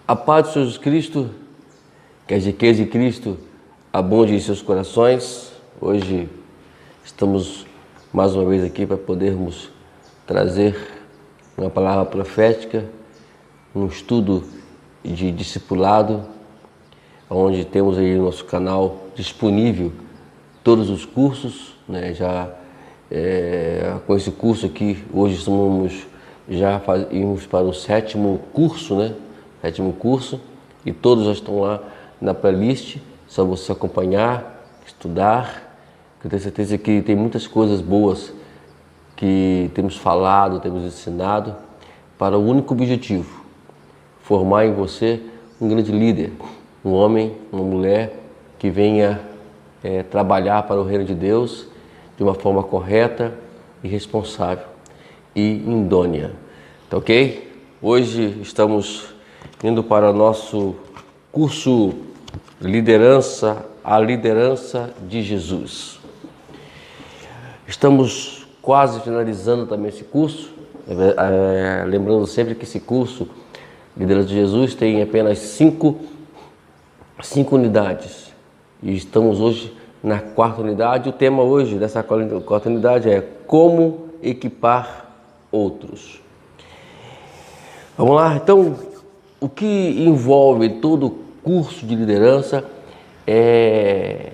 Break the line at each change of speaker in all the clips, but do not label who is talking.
A paz de Jesus Cristo, que as riquezas de Cristo abundem em seus corações. Hoje estamos mais uma vez aqui para podermos trazer uma palavra profética, um estudo de discipulado, onde temos aí no nosso canal disponível todos os cursos, né? Com esse curso aqui, hoje íamos para o sétimo curso, né? Sétimo curso, e todos já estão lá na playlist, só você acompanhar, estudar, que eu tenho certeza que tem muitas coisas boas que temos falado, temos ensinado, para o único objetivo: formar em você um grande líder, um homem, uma mulher que venha trabalhar para o reino de Deus de uma forma correta e responsável e idônea. Tá ok? Hoje estamos indo para o nosso curso Liderança, a Liderança de Jesus. Estamos quase finalizando também esse curso, lembrando sempre que esse curso Liderança de Jesus tem apenas cinco unidades, e estamos hoje na quarta unidade. O tema hoje dessa quarta unidade é como equipar outros. Vamos lá? Então, o que envolve todo o curso de liderança é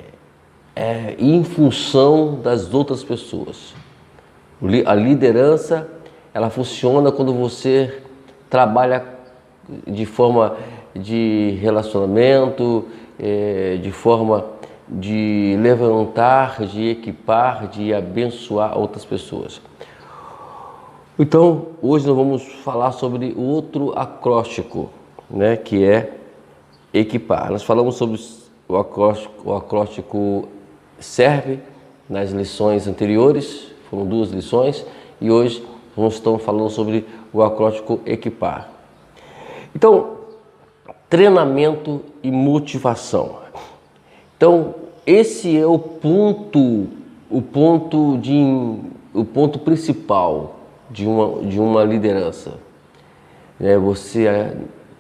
em função das outras pessoas. A liderança, ela funciona quando você trabalha de forma de relacionamento, de forma de levantar, de equipar, de abençoar outras pessoas. Então, hoje nós vamos falar sobre o outro acróstico, né, que é equipar. Nós falamos sobre o acróstico SERVE nas lições anteriores, foram 2 lições, e hoje nós estamos falando sobre o acróstico equipar. Então, treinamento e motivação. Então, esse é o ponto principal de uma liderança. Você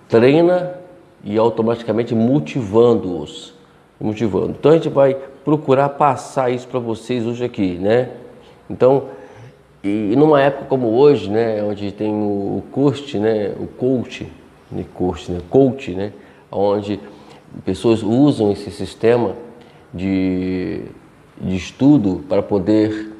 treina e automaticamente motivando-os. Então, a gente vai procurar passar isso para vocês hoje aqui, né? Então, e numa época como hoje, né, onde tem o coach, né, onde pessoas usam esse sistema de estudo para poder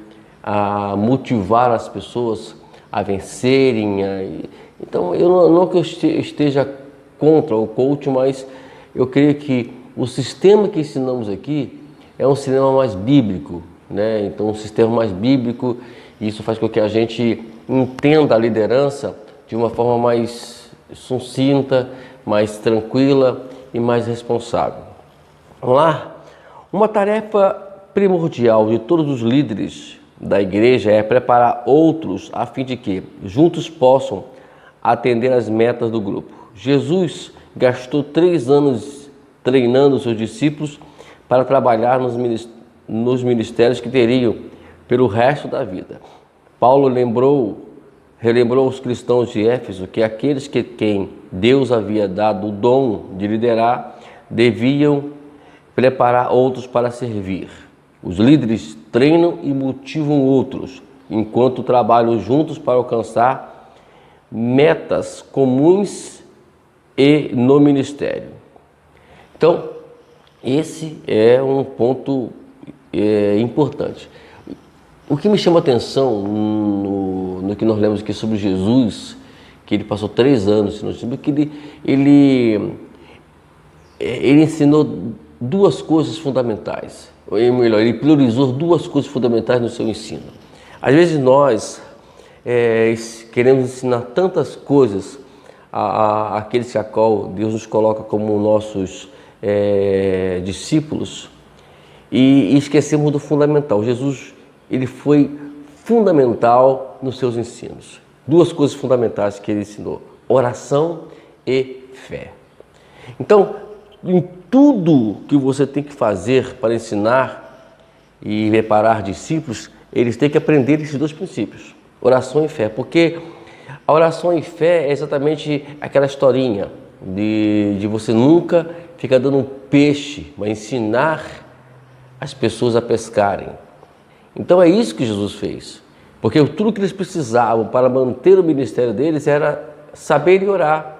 motivar as pessoas a vencerem. Então, não que eu esteja contra o coach, mas eu creio que o sistema que ensinamos aqui é um sistema mais bíblico, né? Então, um sistema mais bíblico, e isso faz com que a gente entenda a liderança de uma forma mais sucinta, mais tranquila e mais responsável. Vamos lá? Uma tarefa primordial de todos os líderes da igreja é preparar outros a fim de que juntos possam atender às metas do grupo. Jesus gastou 3 anos treinando seus discípulos para trabalhar nos ministérios que teriam pelo resto da vida. Paulo relembrou aos cristãos de Éfeso que aqueles quem Deus havia dado o dom de liderar deviam preparar outros para servir. Os líderes treinam e motivam outros, enquanto trabalham juntos para alcançar metas comuns e no ministério. Então, esse é um ponto importante. O que me chama a atenção no que nós lemos aqui sobre Jesus, que ele passou 3 anos, que ele ensinou 2 coisas fundamentais, ou melhor, ele priorizou 2 coisas fundamentais no seu ensino. Às vezes nós queremos ensinar tantas coisas àqueles a qual Deus nos coloca como nossos discípulos, e esquecemos do fundamental. Jesus, ele foi fundamental nos seus ensinos. 2 coisas fundamentais que ele ensinou: oração e fé. Então, em tudo que você tem que fazer para ensinar e preparar discípulos, eles têm que aprender esses 2 princípios: oração e fé. Porque a oração e fé é exatamente aquela historinha de você nunca ficar dando peixe, mas ensinar as pessoas a pescarem. Então é isso que Jesus fez, porque tudo que eles precisavam para manter o ministério deles era saberem orar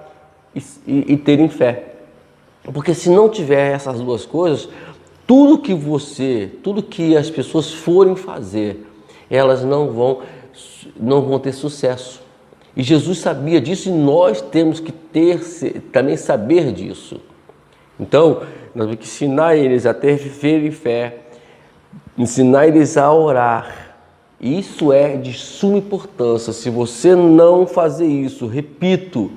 e terem fé. Porque se não tiver essas duas coisas, tudo que as pessoas forem fazer, elas não vão ter sucesso. E Jesus sabia disso e nós temos que também saber disso. Então, nós temos que ensinar eles a ter fé, ensinar eles a orar. Isso é de suma importância. Se você não fazer isso, repito,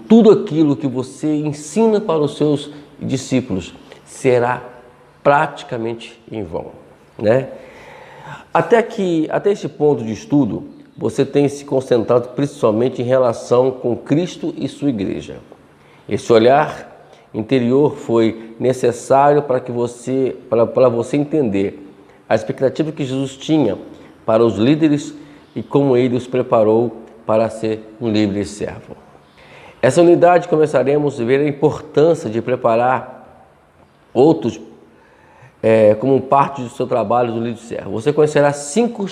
tudo aquilo que você ensina para os seus discípulos será praticamente em vão, né? Até esse ponto de estudo, você tem se concentrado principalmente em relação com Cristo e sua igreja. Esse olhar interior foi necessário para você entender a expectativa que Jesus tinha para os líderes e como ele os preparou para ser um livre servo. Essa unidade começaremos a ver a importância de preparar outros como parte do seu trabalho do livre servo. Você conhecerá cinco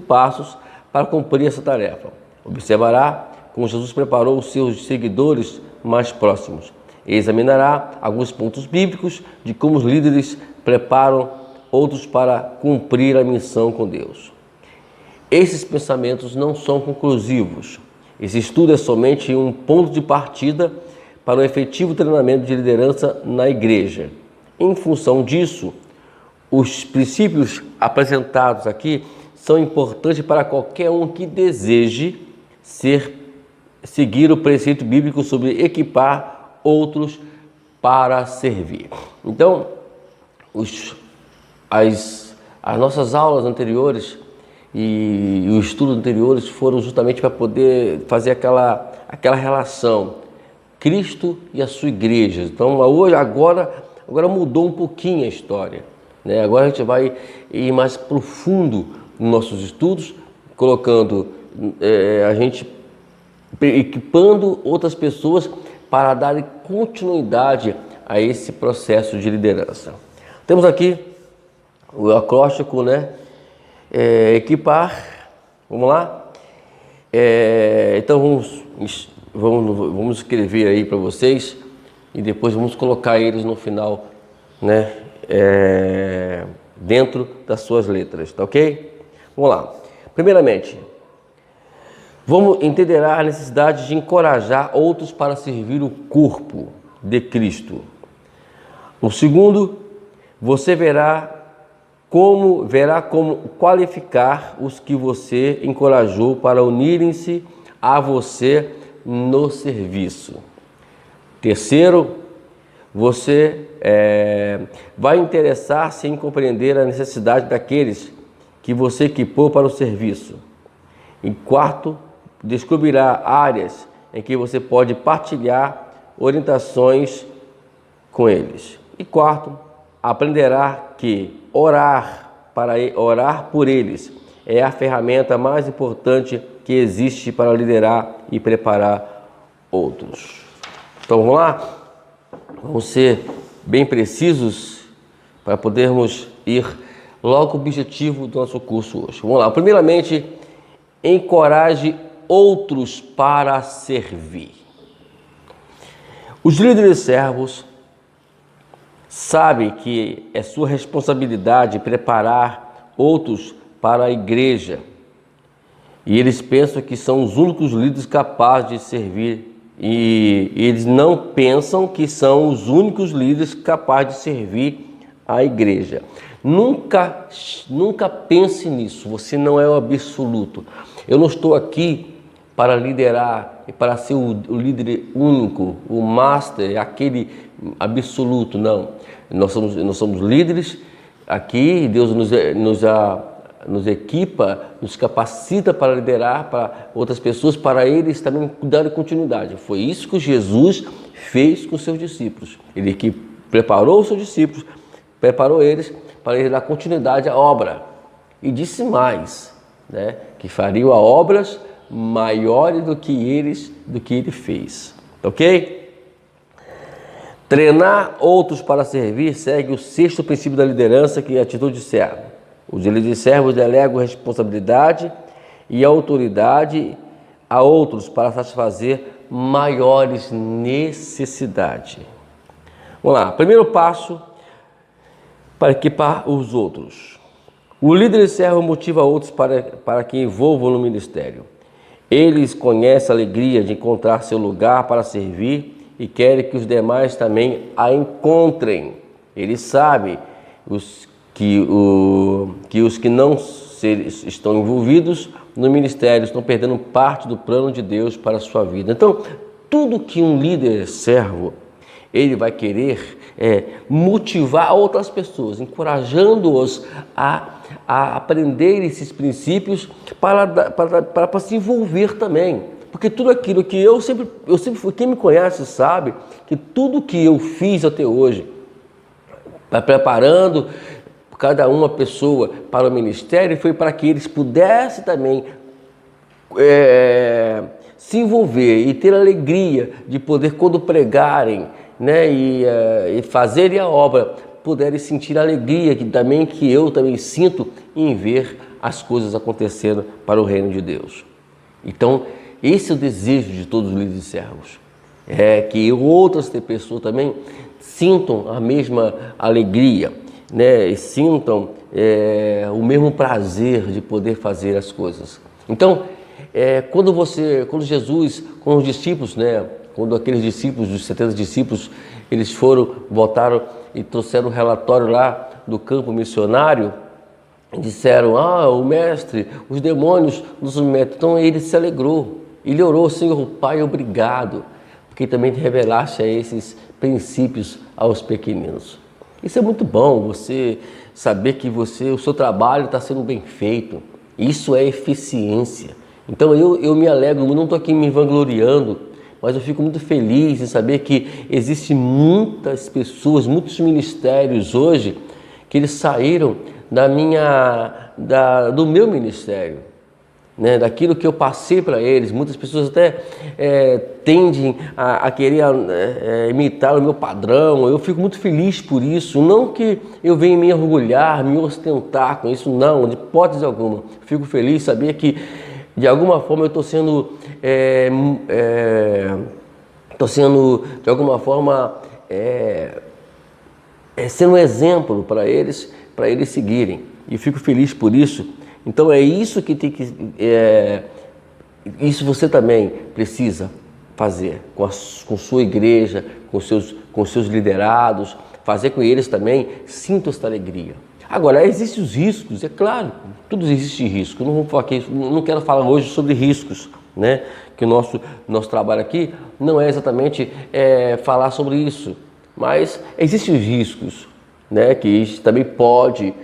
passos para cumprir essa tarefa. Observará como Jesus preparou os seus seguidores mais próximos. E examinará alguns pontos bíblicos de como os líderes preparam outros para cumprir a missão com Deus. Esses pensamentos não são conclusivos. Esse estudo é somente um ponto de partida para um efetivo treinamento de liderança na igreja. Em função disso, os princípios apresentados aqui são importantes para qualquer um que deseje seguir o preceito bíblico sobre equipar outros para servir. Então, as nossas aulas anteriores e os estudos anteriores foram justamente para poder fazer aquela relação Cristo e a sua igreja. Então, agora mudou um pouquinho a história, né? Agora a gente vai ir mais profundo nos nossos estudos, colocando a gente equipando outras pessoas para darem continuidade a esse processo de liderança. Temos aqui o acróstico, né? Equipar, vamos lá? Então vamos escrever aí para vocês e depois vamos colocar eles no final, né? Dentro das suas letras, tá ok? Vamos lá. Primeiramente, vamos entender a necessidade de encorajar outros para servir o corpo de Cristo. O segundo, você verá como qualificar os que você encorajou para unirem-se a você no serviço. Terceiro, você vai interessar-se em compreender a necessidade daqueles que você equipou para o serviço. E quarto, descobrirá áreas em que você pode partilhar orientações com eles. E quarto, aprenderá que orar por eles é a ferramenta mais importante que existe para liderar e preparar outros. Então vamos lá? Vamos ser bem precisos para podermos ir logo ao objetivo do nosso curso hoje. Vamos lá. Primeiramente, encoraje outros para servir. Os líderes servos sabem que é sua responsabilidade preparar outros para a igreja. E eles pensam que são os únicos líderes capazes de servir. E eles não pensam que são os únicos líderes capazes de servir a igreja. Nunca pense nisso. Você não é o absoluto. Eu não estou aqui para liderar e para ser o líder único, o master, aquele absoluto, não. Nós somos líderes aqui, Deus nos equipa, nos capacita para liderar para outras pessoas, para eles também darem continuidade. Foi isso que Jesus fez com os seus discípulos. Ele que preparou os seus discípulos, preparou eles para eles dar continuidade à obra. E disse mais, né, que fariam obras maiores do que ele fez. ok? Treinar outros para servir segue o sexto princípio da liderança, que é a atitude de servo. Os líderes de servos delegam responsabilidade e autoridade a outros para satisfazer maiores necessidades. Vamos lá, primeiro passo para equipar os outros. O líder de servo motiva outros para que envolvam no ministério. Eles conhecem a alegria de encontrar seu lugar para servir e querem que os demais também a encontrem. Eles sabem que os que não estão envolvidos no ministério estão perdendo parte do plano de Deus para a sua vida. Então, tudo que um líder servo, ele vai querer motivar outras pessoas, encorajando-os a aprender esses princípios para se envolver também. Porque tudo aquilo que eu sempre fui, quem me conhece sabe que tudo que eu fiz até hoje, preparando cada uma pessoa para o ministério, foi para que eles pudessem também se envolver e ter alegria de poder, quando pregarem, né, e fazerem a obra, puderem sentir a alegria que eu também sinto em ver as coisas acontecendo para o reino de Deus. Então, esse é o desejo de todos os líderes e servos, que outras pessoas também sintam a mesma alegria, né, e sintam o mesmo prazer de poder fazer as coisas. Então, quando Jesus, com os discípulos, né, quando aqueles discípulos, os 70 discípulos, eles voltaram e trouxeram um relatório lá do campo missionário, disseram: o mestre, os demônios nos submetem. Então ele se alegrou, ele orou: Senhor Pai, obrigado, porque também revelaste esses princípios aos pequeninos. Isso é muito bom, você saber que o seu trabalho está sendo bem feito. Isso é eficiência. Então eu me alegro, eu não estou aqui me vangloriando, mas eu fico muito feliz em saber que existem muitas pessoas, muitos ministérios hoje, que eles saíram do meu ministério, né? Daquilo que eu passei para eles. Muitas pessoas até tendem a querer imitar o meu padrão. Eu fico muito feliz por isso. Não que eu venha me orgulhar, me ostentar com isso, não, de hipótese alguma. Fico feliz em saber que de alguma forma eu estou sendo, de alguma forma, sendo um exemplo para eles seguirem. E fico feliz por isso. Então é isso que tem que, isso você também precisa fazer com sua igreja, com seus liderados, fazer com eles também sintam esta alegria. Agora, existem os riscos, é claro, tudo existe risco. Não quero falar hoje sobre riscos, né? Que o nosso trabalho aqui não é exatamente falar sobre isso, mas existem os riscos, né? Que isso também pode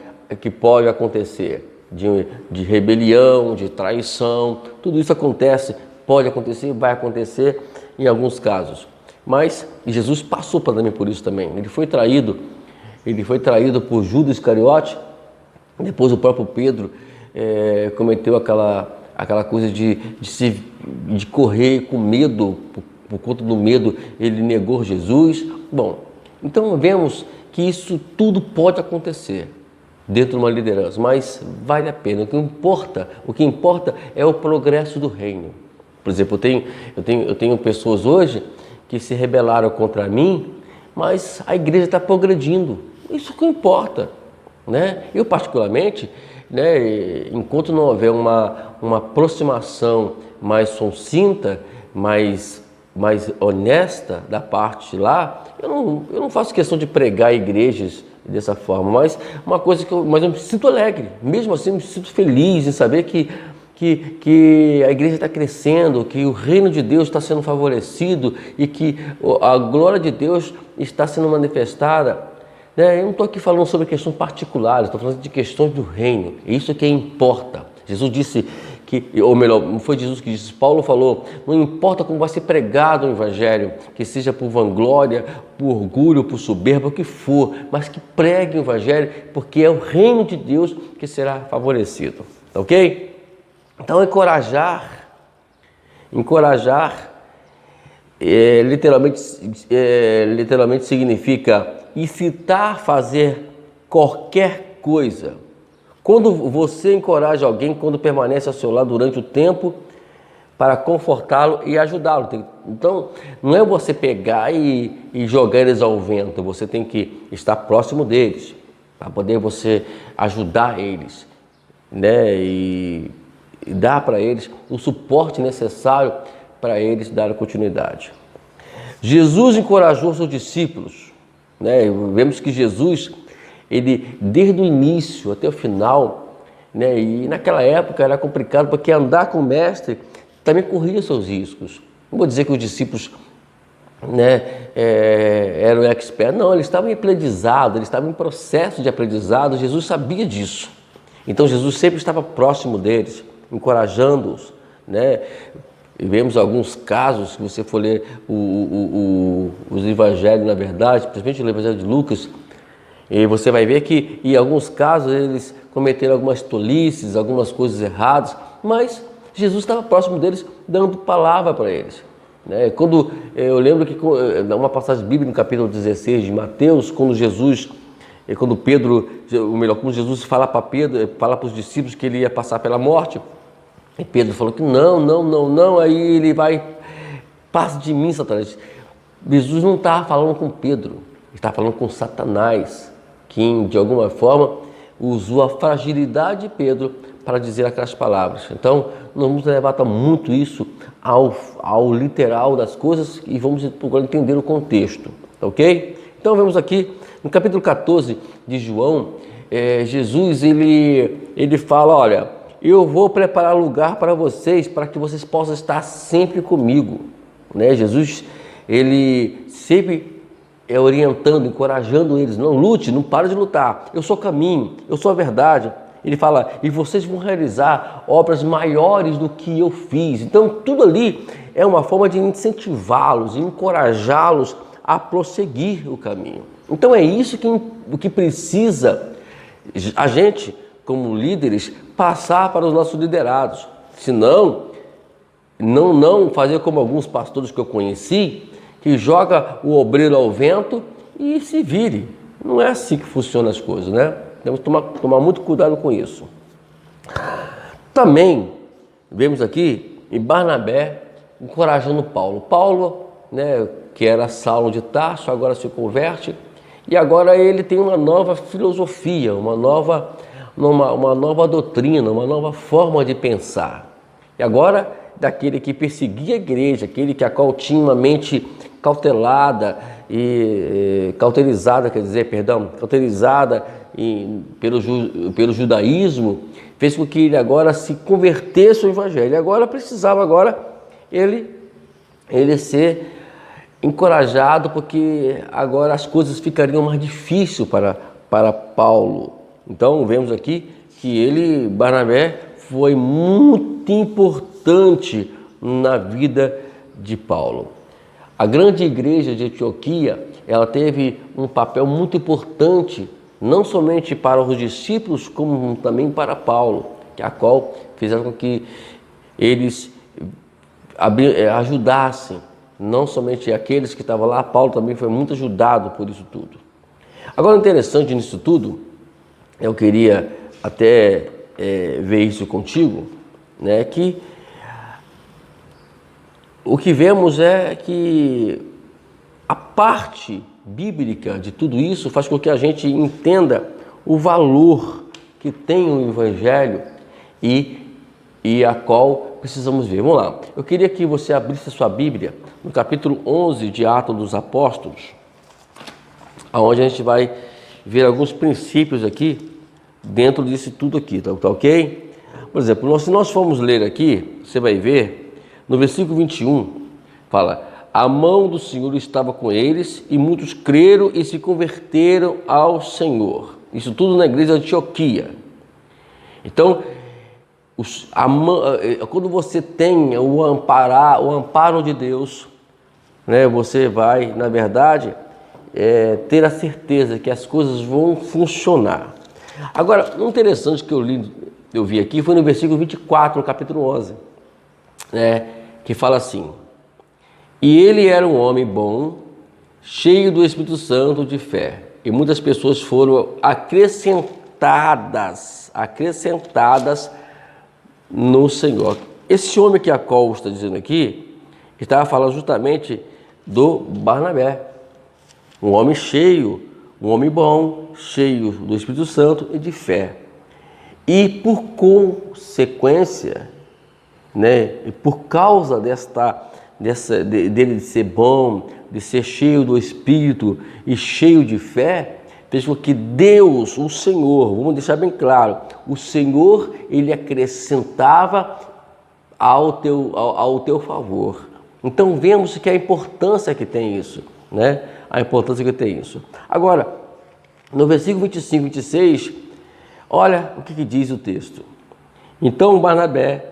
acontecer, de rebelião, de traição. Tudo isso acontece, pode acontecer, vai acontecer em alguns casos. Mas Jesus passou também por isso também. Ele foi traído por Judas Iscariote. Depois o próprio Pedro cometeu aquela coisa de correr com medo, por conta do medo ele negou Jesus. Bom, então vemos que isso tudo pode acontecer dentro de uma liderança, mas vale a pena. O que importa é o progresso do reino. Por exemplo, eu tenho pessoas hoje que se rebelaram contra mim, mas a igreja está progredindo. Isso que importa, né? Eu particularmente, né, enquanto não houver uma aproximação mais sucinta, mais honesta da parte lá, eu não faço questão de pregar igrejas dessa forma, mas mas eu me sinto alegre, mesmo assim eu me sinto feliz em saber que a igreja está crescendo, que o reino de Deus está sendo favorecido e que a glória de Deus está sendo manifestada. Eu não estou aqui falando sobre questões particulares, estou falando de questões do reino. É isso que importa. Jesus disse ou melhor, não foi Jesus que disse, Paulo falou: não importa como vai ser pregado o evangelho, que seja por vanglória, por orgulho, por soberba, o que for, mas que pregue o evangelho, porque é o reino de Deus que será favorecido. Ok? Então encorajar literalmente significa incitar, fazer qualquer coisa. Quando você encoraja alguém, quando permanece ao seu lado durante o tempo para confortá-lo e ajudá-lo. Então, não é você pegar e jogar eles ao vento, você tem que estar próximo deles, para poder você ajudar eles, né? E dar para eles o suporte necessário para eles darem continuidade. Jesus encorajou seus discípulos, né? Vemos que Jesus, ele desde o início até o final, né? E naquela época era complicado, porque andar com o mestre também corria seus riscos. Não vou dizer que os discípulos, né, eram experts, não, eles estavam em aprendizado, eles estavam em processo de aprendizado, Jesus sabia disso. Então Jesus sempre estava próximo deles, encorajando-os, né? E vemos alguns casos, se você for ler os evangelhos, na verdade, principalmente o evangelho de Lucas, e você vai ver que em alguns casos eles cometeram algumas tolices, algumas coisas erradas, mas Jesus estava próximo deles, dando palavra para eles, né? Quando eu lembro que uma passagem bíblica no capítulo 16 de Mateus, quando Jesus fala para Pedro, fala para os discípulos que ele ia passar pela morte, e Pedro falou que não, aí ele vai, passe de mim, Satanás. Jesus não estava falando com Pedro, ele estava falando com Satanás, que de alguma forma usou a fragilidade de Pedro para dizer aquelas palavras. Então, nós vamos levar muito isso ao literal das coisas e vamos procurar entender o contexto, ok? Então, vemos aqui no capítulo 14 de João, Jesus ele fala, olha, eu vou preparar lugar para vocês, para que vocês possam estar sempre comigo, né? Jesus, ele sempre orientando, encorajando eles, não lute, não pare de lutar, eu sou o caminho, eu sou a verdade. Ele fala, e vocês vão realizar obras maiores do que eu fiz. Então, tudo ali é uma forma de incentivá-los, encorajá-los a prosseguir o caminho. Então, é isso que precisa a gente, como líderes, passar para os nossos liderados. Senão, não fazer como alguns pastores que eu conheci, que joga o obreiro ao vento e se vire. Não é assim que funcionam as coisas, né? Temos que tomar muito cuidado com isso. Também vemos aqui em Barnabé encorajando Paulo. Paulo, né, que era Saulo de Tarso, agora se converte e agora ele tem uma nova filosofia, uma nova doutrina, uma nova forma de pensar. E agora, daquele que perseguia a igreja, aquele que a qual tinha uma mente cauterizada pelo judaísmo, fez com que ele agora se convertesse ao evangelho. E agora precisava ele ser encorajado, porque agora as coisas ficariam mais difíceis para Paulo. Então vemos aqui que Barnabé, foi muito importante na vida de Paulo. A grande igreja de Antioquia, ela teve um papel muito importante, não somente para os discípulos, como também para Paulo, a qual fizeram com que eles ajudassem, não somente aqueles que estavam lá, Paulo também foi muito ajudado por isso tudo. Agora, o interessante nisso tudo, eu queria até ver isso contigo, né, que o que vemos é que a parte bíblica de tudo isso faz com que a gente entenda o valor que tem o Evangelho e a qual precisamos ver. Vamos lá. Eu queria que você abrisse a sua Bíblia no capítulo 11 de Atos dos Apóstolos, onde a gente vai ver alguns princípios aqui dentro disso tudo aqui, tá ok? Por exemplo, se nós formos ler aqui, você vai ver no versículo 21, fala: a mão do Senhor estava com eles e muitos creram e se converteram ao Senhor. Isso tudo na igreja de Antioquia. Então, quando você tem o amparo de Deus, né, você vai, na verdade, ter a certeza que as coisas vão funcionar. Agora, o interessante que eu vi aqui foi no versículo 24, no capítulo 11, né, que fala assim: E ele era um homem bom, cheio do Espírito Santo de fé. E muitas pessoas foram acrescentadas no Senhor. Esse homem que a qual está dizendo aqui, estava falando justamente do Barnabé. Um homem cheio, um homem bom, cheio do Espírito Santo e de fé. E por consequência, né, e por causa dele de ser bom, de ser cheio do Espírito e cheio de fé, fez com que Deus, o Senhor, vamos deixar bem claro, o Senhor, ele acrescentava ao teu favor. Então vemos que a importância que tem isso, né? A importância que tem isso. Agora, no versículo 25 e 26, olha o que diz o texto. Então Barnabé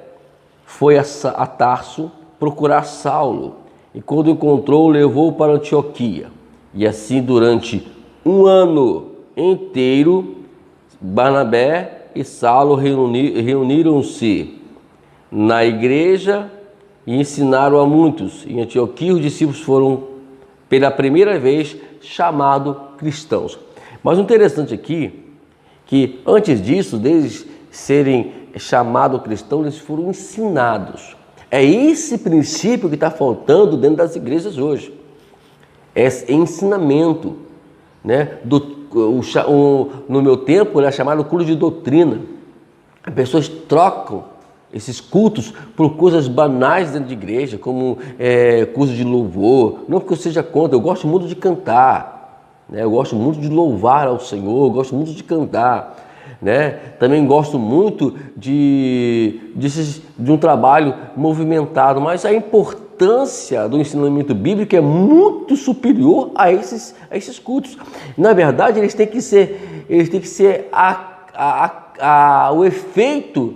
foi a Tarso procurar Saulo, e quando encontrou, levou-o para Antioquia. E assim, durante um ano inteiro, Barnabé e Saulo reuniram-se na igreja e ensinaram a muitos. Em Antioquia, os discípulos foram, pela primeira vez, chamados cristãos. Mas o interessante aqui, que antes disso, deles serem chamados cristãos, eles foram ensinados. É esse princípio que está faltando dentro das igrejas hoje. É ensinamento, né? No meu tempo era chamado culto de doutrina. As pessoas trocam esses cultos por coisas banais dentro de igreja, como curso de louvor. Não que eu seja contra, eu gosto muito de cantar, né? Eu gosto muito de louvar ao Senhor, eu gosto muito de cantar. Né? Também gosto muito de um trabalho movimentado, mas a importância do ensinamento bíblico é muito superior a esses cultos. Na verdade, eles têm que ser o efeito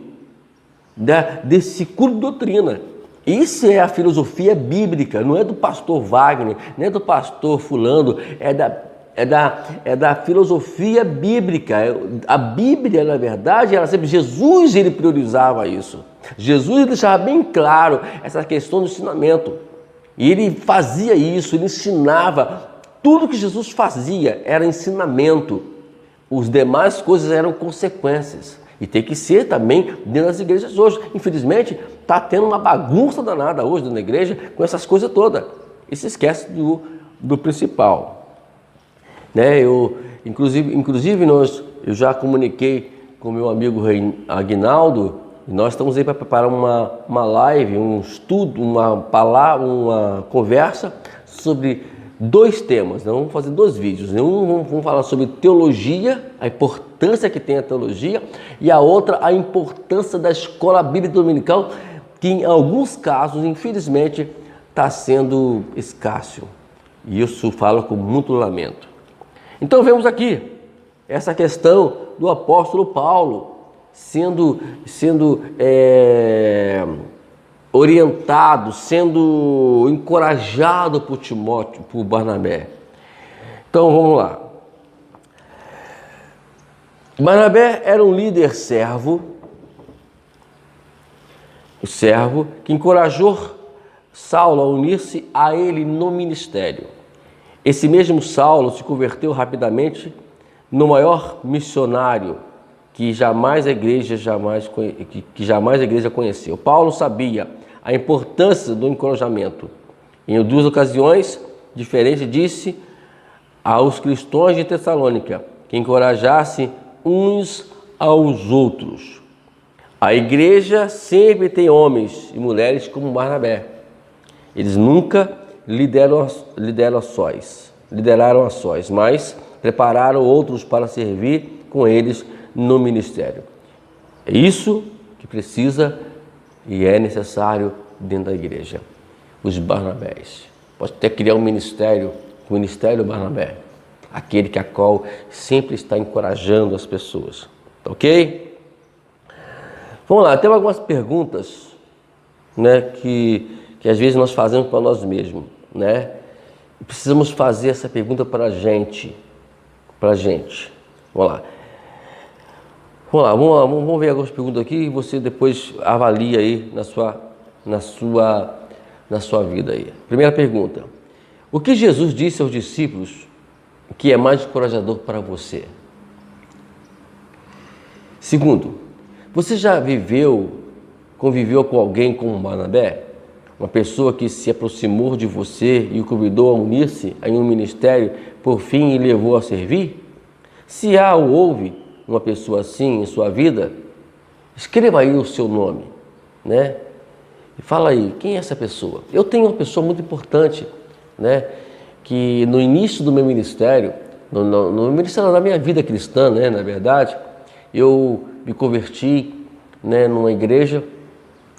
desse culto de doutrina. Isso é a filosofia bíblica, não é do pastor Wagner, não é do pastor fulano, é da filosofia bíblica. A Bíblia, na verdade, Jesus ele priorizava isso. Jesus ele deixava bem claro essa questão do ensinamento. E ele fazia isso, ele ensinava. Tudo que Jesus fazia era ensinamento. As demais coisas eram consequências. E tem que ser também dentro das igrejas hoje. Infelizmente, está tendo uma bagunça danada hoje na igreja com essas coisas todas. E se esquece do principal. Né? Inclusive eu já comuniquei com meu amigo Aguinaldo, e nós estamos aí para preparar uma live, um estudo, uma conversa sobre 2 temas. Nós vamos fazer 2 vídeos. Vamos falar sobre teologia, a importância que tem a teologia, e a outra, a importância da escola bíblica dominical, que em alguns casos, infelizmente, está sendo escasso. E isso falo com muito lamento. Então vemos aqui essa questão do apóstolo Paulo sendo orientado, sendo encorajado por Timóteo, por Barnabé. Então vamos lá. Barnabé era um líder servo que encorajou Saulo a unir-se a ele no ministério. Esse mesmo Saulo se converteu rapidamente no maior missionário que jamais a igreja conheceu. Paulo sabia a importância do encorajamento. Em 2 ocasiões diferentes, disse aos cristãos de Tessalônica que encorajassem uns aos outros. A igreja sempre tem homens e mulheres como Barnabé. Eles nunca lideraram a sós, mas prepararam outros para servir com eles no ministério. É isso que precisa e é necessário dentro da igreja. Os Barnabés. Pode até criar um ministério, o Ministério Barnabé, aquele que a qual sempre está encorajando as pessoas. Ok? Vamos lá, tem algumas perguntas, né, que às vezes nós fazemos para nós mesmos, né? Precisamos fazer essa pergunta para a gente. Vamos lá. Vamos ver algumas perguntas aqui e você depois avalia aí na sua vida aí. Primeira pergunta: o que Jesus disse aos discípulos que é mais encorajador para você? Segundo, você já conviveu com alguém como Barnabé? Uma pessoa que se aproximou de você e o convidou a unir-se em um ministério, por fim, e levou a servir? Se há ou houve uma pessoa assim em sua vida, escreva aí o seu nome, né? E fala aí, quem é essa pessoa? Eu tenho uma pessoa muito importante, né? Que no início do meu ministério, no ministério da minha vida cristã, né? Na verdade, eu me converti, né, numa igreja,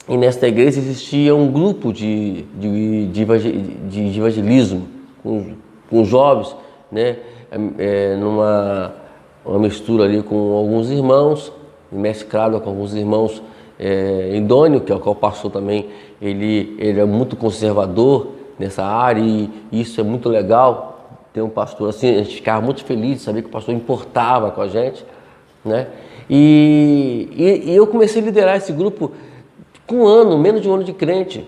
e nesta igreja existia um grupo de evangelismo com jovens, né, uma mistura ali com alguns irmãos, mesclado com alguns irmãos idôneo, que é o pastor também, ele é muito conservador nessa área, e isso é muito legal, ter um pastor assim. A gente ficava muito feliz de saber que o pastor importava com a gente, né? E eu comecei a liderar esse grupo com menos de um ano de crente.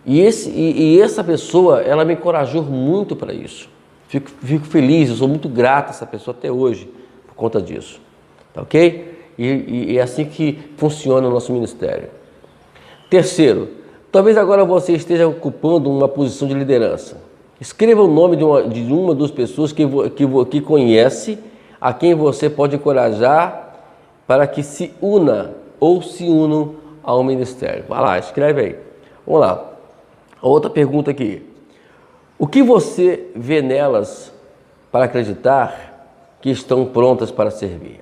E essa pessoa, ela me encorajou muito para isso. Fico feliz, eu sou muito grato a essa pessoa até hoje por conta disso. Tá ok? E é assim que funciona o nosso ministério. Terceiro, talvez agora você esteja ocupando uma posição de liderança. Escreva o nome de uma das pessoas que conhece, a quem você pode encorajar para que se una ou se unam ao ministério. Vai lá, escreve aí. Vamos lá. Outra pergunta aqui. O que você vê nelas para acreditar que estão prontas para servir?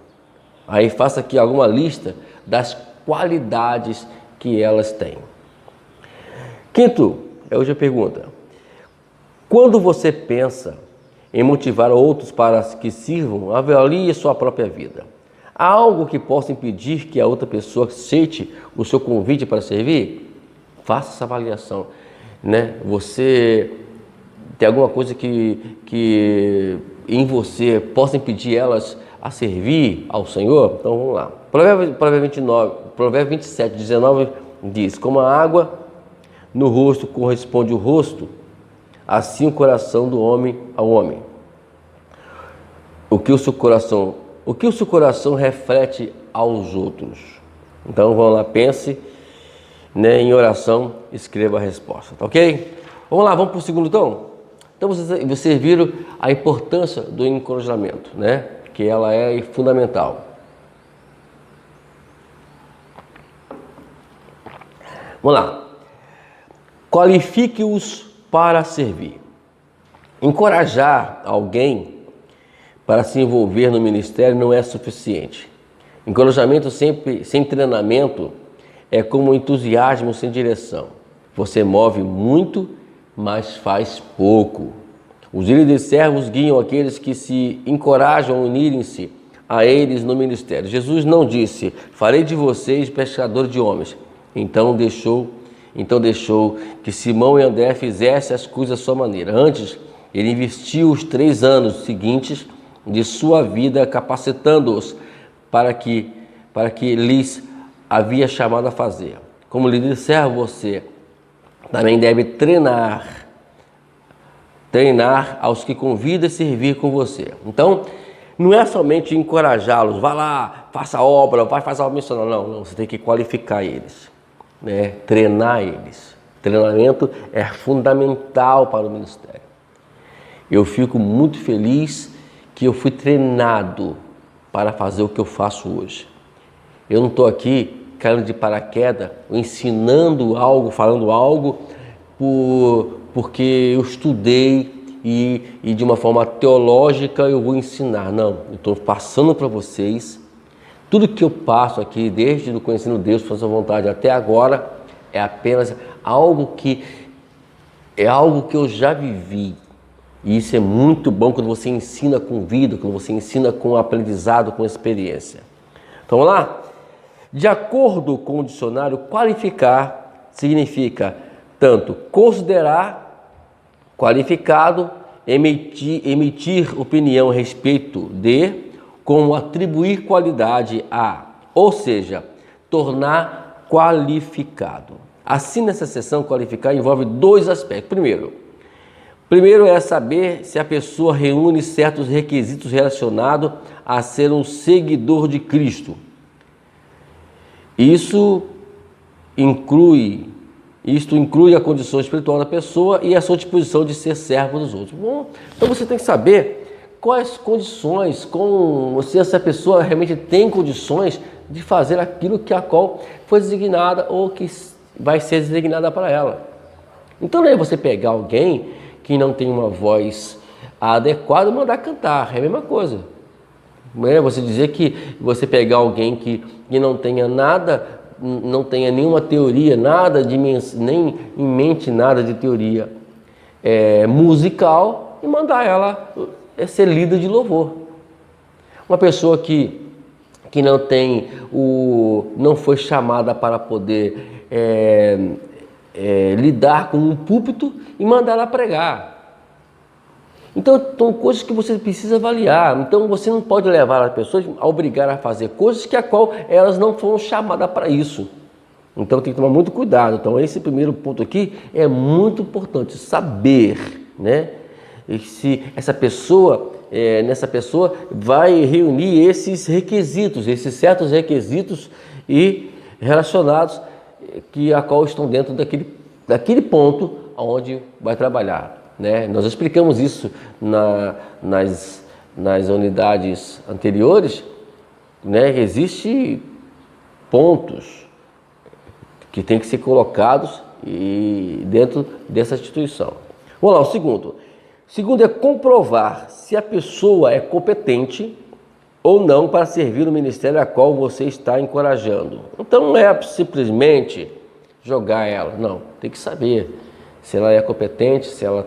Aí faça aqui alguma lista das qualidades que elas têm. Quinto, hoje a pergunta: quando você pensa em motivar outros para que sirvam, avalie sua própria vida. Há algo que possa impedir que a outra pessoa aceite o seu convite para servir? Faça essa avaliação, né? Você tem alguma coisa que em você possa impedir elas a servir ao Senhor? Então vamos lá. Provérbio 27, 19 diz: como a água no rosto corresponde o rosto, assim o coração do homem ao homem. O que o seu coração reflete aos outros. Então vamos lá, pense, né, em oração, escreva a resposta, tá ok? Vamos lá, vamos para o segundo tom? Então vocês viram a importância do encorajamento, né? Que ela é fundamental. Vamos lá. Qualifique-os para servir. Encorajar alguém para se envolver no ministério não é suficiente. Encorajamento sem treinamento é como entusiasmo sem direção. Você move muito, mas faz pouco. Os líderes servos guiam aqueles que se encorajam a unirem-se a eles no ministério. Jesus não disse: farei de vocês pescadores de homens. Então deixou que Simão e André fizessem as coisas à sua maneira. Antes, ele investiu os 3 anos seguintes de sua vida capacitando-os para que lhes havia chamado a fazer. Como líder servo, você também deve treinar aos que convida a servir com você. Então, não é somente encorajá-los, vá lá, faça a obra, vai fazer a missão. Não, você tem que qualificar eles, né? Treinar eles. Treinamento é fundamental para o ministério. Eu fico muito feliz que eu fui treinado para fazer o que eu faço hoje. Eu não estou aqui caindo de paraquedas, ensinando algo, falando algo, porque eu estudei e de uma forma teológica eu vou ensinar. Não, eu estou passando para vocês. Tudo que eu passo aqui, desde o conhecendo Deus, por sua vontade, até agora, é apenas algo que eu já vivi. E isso é muito bom quando você ensina com vida, quando você ensina com aprendizado, com experiência. Então vamos lá? De acordo com o dicionário, qualificar significa tanto considerar qualificado, emitir opinião a respeito de, como atribuir qualidade a, ou seja, tornar qualificado. Assim, nessa sessão, qualificar envolve dois aspectos. Primeiro é saber se a pessoa reúne certos requisitos relacionados a ser um seguidor de Cristo. Isto inclui a condição espiritual da pessoa e a sua disposição de ser servo dos outros. Bom, então você tem que saber quais condições, se essa pessoa realmente tem condições de fazer aquilo que a qual foi designada ou que vai ser designada para ela. Então não é você pegar alguém que não tem uma voz adequada e mandar cantar, é a mesma coisa. Não é você dizer que você pegar alguém que não tenha nada, não tenha nenhuma teoria, nem em mente nada de teoria musical e mandar ela ser líder de louvor. Uma pessoa que não foi chamada para poder lidar com um púlpito e mandar ela pregar. Então, são coisas que você precisa avaliar. Então, você não pode levar as pessoas a obrigar a fazer coisas que a qual elas não foram chamadas para isso. Então, tem que tomar muito cuidado. Então, esse primeiro ponto aqui é muito importante, saber, né? E se nessa pessoa vai reunir esses requisitos, esses certos requisitos e relacionados a qual estão dentro daquele ponto onde vai trabalhar. Né? Nós explicamos isso nas unidades anteriores, né? Existem pontos que têm que ser colocados dentro dessa instituição. Vamos lá, o segundo. O segundo é comprovar se a pessoa é competente ou não para servir no ministério a qual você está encorajando. Então não é simplesmente jogar ela, não, tem que saber se ela é competente, se ela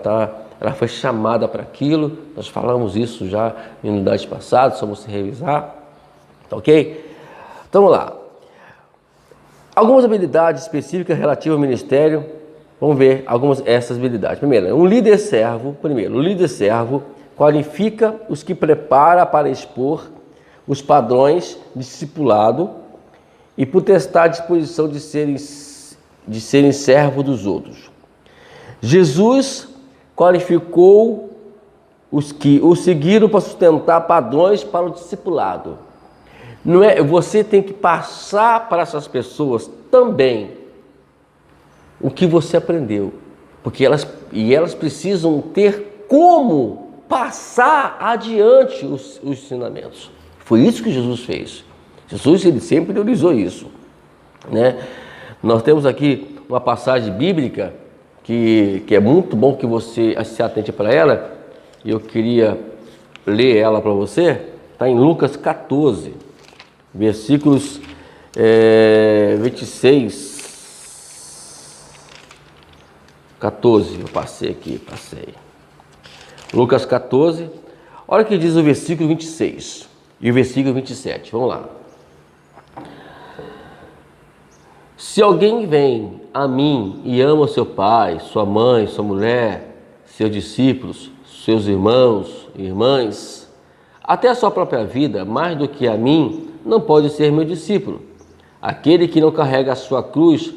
foi chamada para aquilo. Nós falamos isso já em unidades passadas, só você revisar, tá ok? Então vamos lá. Algumas habilidades específicas relativas ao ministério, vamos ver essas habilidades. Primeiro, o líder servo qualifica os que prepara para expor os padrões de discipulado e por testar a disposição de serem servos dos outros. Jesus qualificou os que o seguiram para sustentar padrões para o discipulado. Não é, você tem que passar para essas pessoas também o que você aprendeu, porque elas precisam ter como passar adiante os ensinamentos. Foi isso que Jesus fez. Jesus ele sempre priorizou isso, né? Nós temos aqui uma passagem bíblica que é muito bom que você se atente para ela, e eu queria ler ela para você. Está em Lucas 14, versículos 26, 14, eu passei. Lucas 14, olha o que diz o versículo 26 e o versículo 27, vamos lá. Se alguém vem a mim e ama seu pai, sua mãe, sua mulher, seus discípulos, seus irmãos e irmãs, até a sua própria vida, mais do que a mim, não pode ser meu discípulo. Aquele que não carrega a sua cruz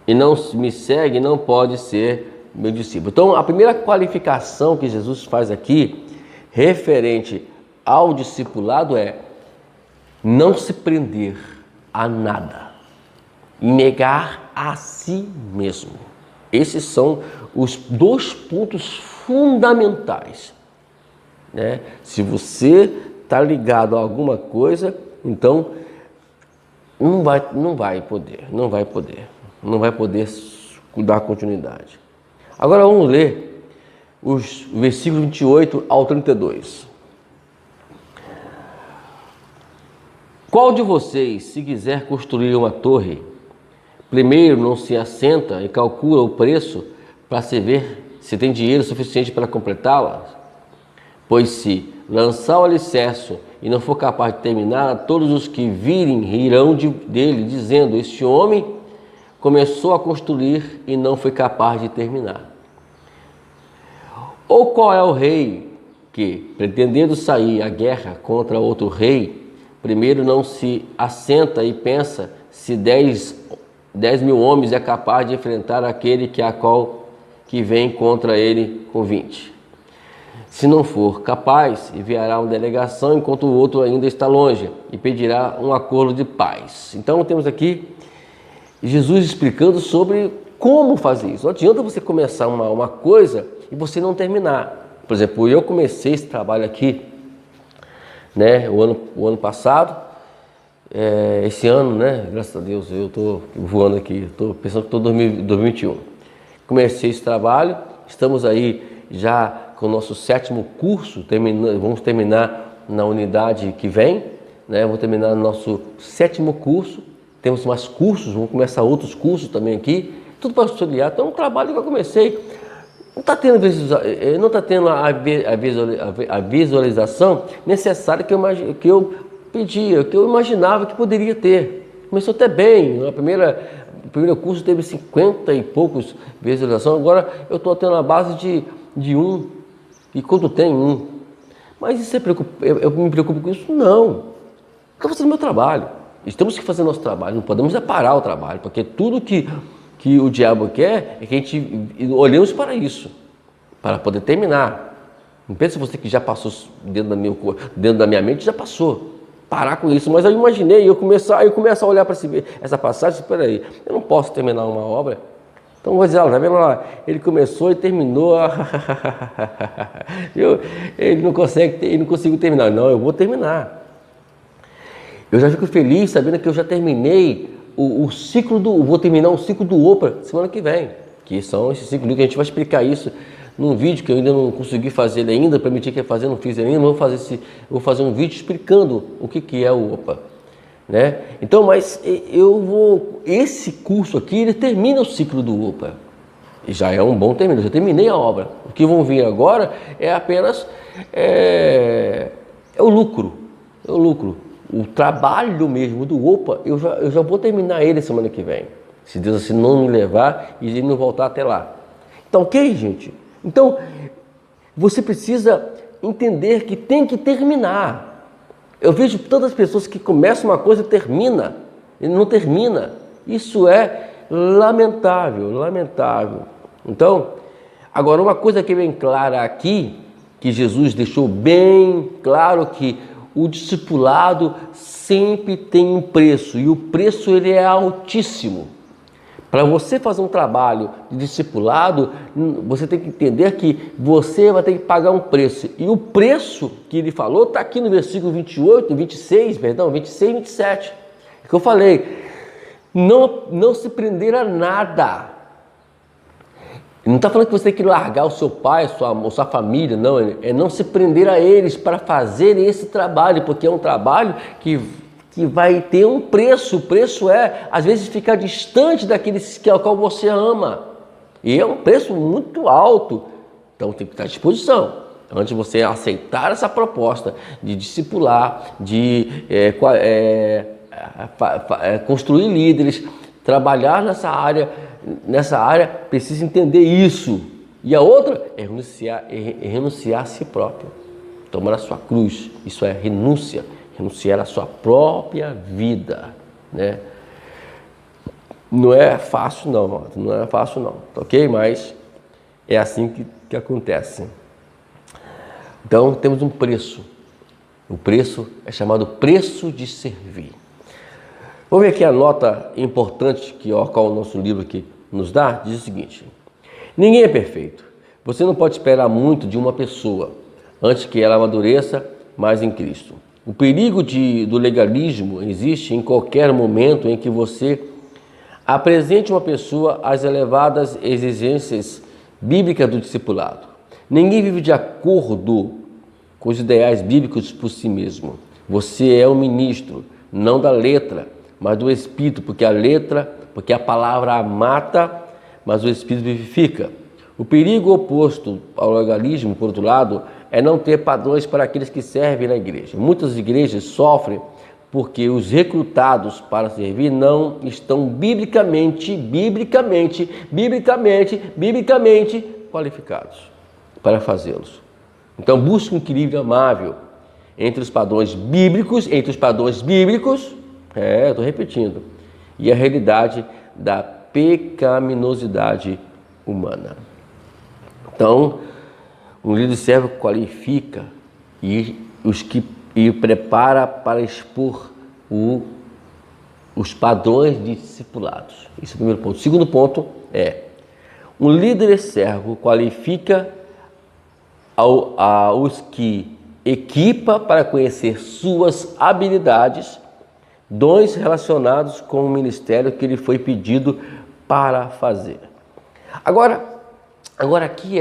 e não me segue, não pode ser meu discípulo. Então, a primeira qualificação que Jesus faz aqui, referente ao discipulado, é não se prender a nada e negar a si mesmo. Esses são os dois pontos fundamentais, né? Se você está ligado a alguma coisa, então não vai poder dar continuidade. Agora vamos ler os versículos 28 ao 32. Qual de vocês, se quiser construir uma torre, primeiro não se assenta e calcula o preço para se ver se tem dinheiro suficiente para completá-la? Pois se lançar o alicerce e não for capaz de terminar, todos os que virem rirão dele, dizendo: este homem começou a construir e não foi capaz de terminar. Ou qual é o rei que, pretendendo sair à guerra contra outro rei, primeiro não se assenta e pensa se 10 10.000 homens é capaz de enfrentar aquele que vem contra ele com 20. Se não for capaz, enviará uma delegação enquanto o outro ainda está longe e pedirá um acordo de paz. Então temos aqui Jesus explicando sobre como fazer isso. Não adianta você começar uma coisa e você não terminar. Por exemplo, eu comecei esse trabalho aqui, né, o ano passado. Esse ano, né, graças a Deus, eu estou voando aqui, estou pensando que estou em 2021. Comecei esse trabalho, estamos aí já com o nosso 7º curso, vamos terminar na unidade que vem, né, vamos terminar no nosso 7º curso, temos mais cursos, vamos começar outros cursos também aqui, tudo para auxiliar. Então é um trabalho que eu comecei, não está tendo a visualização necessária que eu pedia, que eu imaginava que poderia ter. Começou até bem, o primeiro curso teve 50 e poucos visualizações, agora eu estou tendo a base de 1, e quando tem 1. Mas isso eu me preocupo com isso? Não. Estou fazendo meu trabalho, estamos que fazer nosso trabalho, não podemos parar o trabalho, porque tudo que o diabo quer é que a gente olhemos para isso, para poder terminar. Não pense você que já passou dentro da minha mente, já passou. Parar com isso, mas eu imaginei, eu começo a olhar para essa passagem, espera aí, eu não posso terminar uma obra, então vou dizer, tá vendo lá, ele começou e terminou, ele não conseguiu terminar, não, eu vou terminar. Eu já fico feliz sabendo que eu já terminei vou terminar o ciclo do OPA semana que vem, que são esses ciclos que a gente vai explicar isso num vídeo que eu ainda não consegui fazer ele ainda, prometi que ia fazer, não fiz ainda, mas vou fazer um vídeo explicando o que é o OPA, né? Então, mas esse curso aqui, ele termina o ciclo do OPA, e já é um bom término, já terminei a obra. O que vão vir agora é apenas o lucro, o trabalho mesmo do OPA, eu já vou terminar ele semana que vem, se Deus assim não me levar e ele não voltar até lá. Então, ok, gente? Então, você precisa entender que tem que terminar. Eu vejo tantas pessoas que começam uma coisa e não termina. Isso é lamentável, lamentável. Então, agora uma coisa que é bem clara aqui, que Jesus deixou bem claro, que o discipulado sempre tem um preço, e o preço ele é altíssimo. Para você fazer um trabalho de discipulado, você tem que entender que você vai ter que pagar um preço. E o preço que ele falou está aqui no versículo 26 e 27. É que eu falei, não se prender a nada. Ele não está falando que você tem que largar o seu pai, sua família, não. É não se prender a eles para fazer esse trabalho, porque é um trabalho que vai ter um preço. O preço é, às vezes, ficar distante daqueles que ao qual você ama. E é um preço muito alto. Então tem que estar à disposição. Antes de você aceitar essa proposta de discipular, de construir líderes, trabalhar nessa área, precisa entender isso. E a outra é renunciar a si próprio. Tomar a sua cruz. Isso é renúncia. Renunciar à sua própria vida, né? Não é fácil não, ok? Mas é assim que acontece. Então temos um preço. O preço é chamado preço de servir. Vamos ver aqui a nota importante que o nosso livro aqui nos dá. Diz o seguinte: ninguém é perfeito. Você não pode esperar muito de uma pessoa antes que ela amadureça mais em Cristo. O perigo do legalismo existe em qualquer momento em que você apresente uma pessoa às elevadas exigências bíblicas do discipulado. Ninguém vive de acordo com os ideais bíblicos por si mesmo. Você é um ministro, não da letra, mas do Espírito, porque a palavra mata, mas o Espírito vivifica. O perigo oposto ao legalismo, por outro lado, é não ter padrões para aqueles que servem na igreja. Muitas igrejas sofrem porque os recrutados para servir não estão biblicamente qualificados para fazê-los. Então busque um equilíbrio amável entre os padrões bíblicos, estou repetindo, e a realidade da pecaminosidade humana. Então, um líder servo qualifica e prepara para expor os padrões de discipulados. Esse é o primeiro ponto. O segundo ponto é: um líder servo qualifica os que equipa para conhecer suas habilidades, dons relacionados com o ministério que lhe foi pedido para fazer. Agora aqui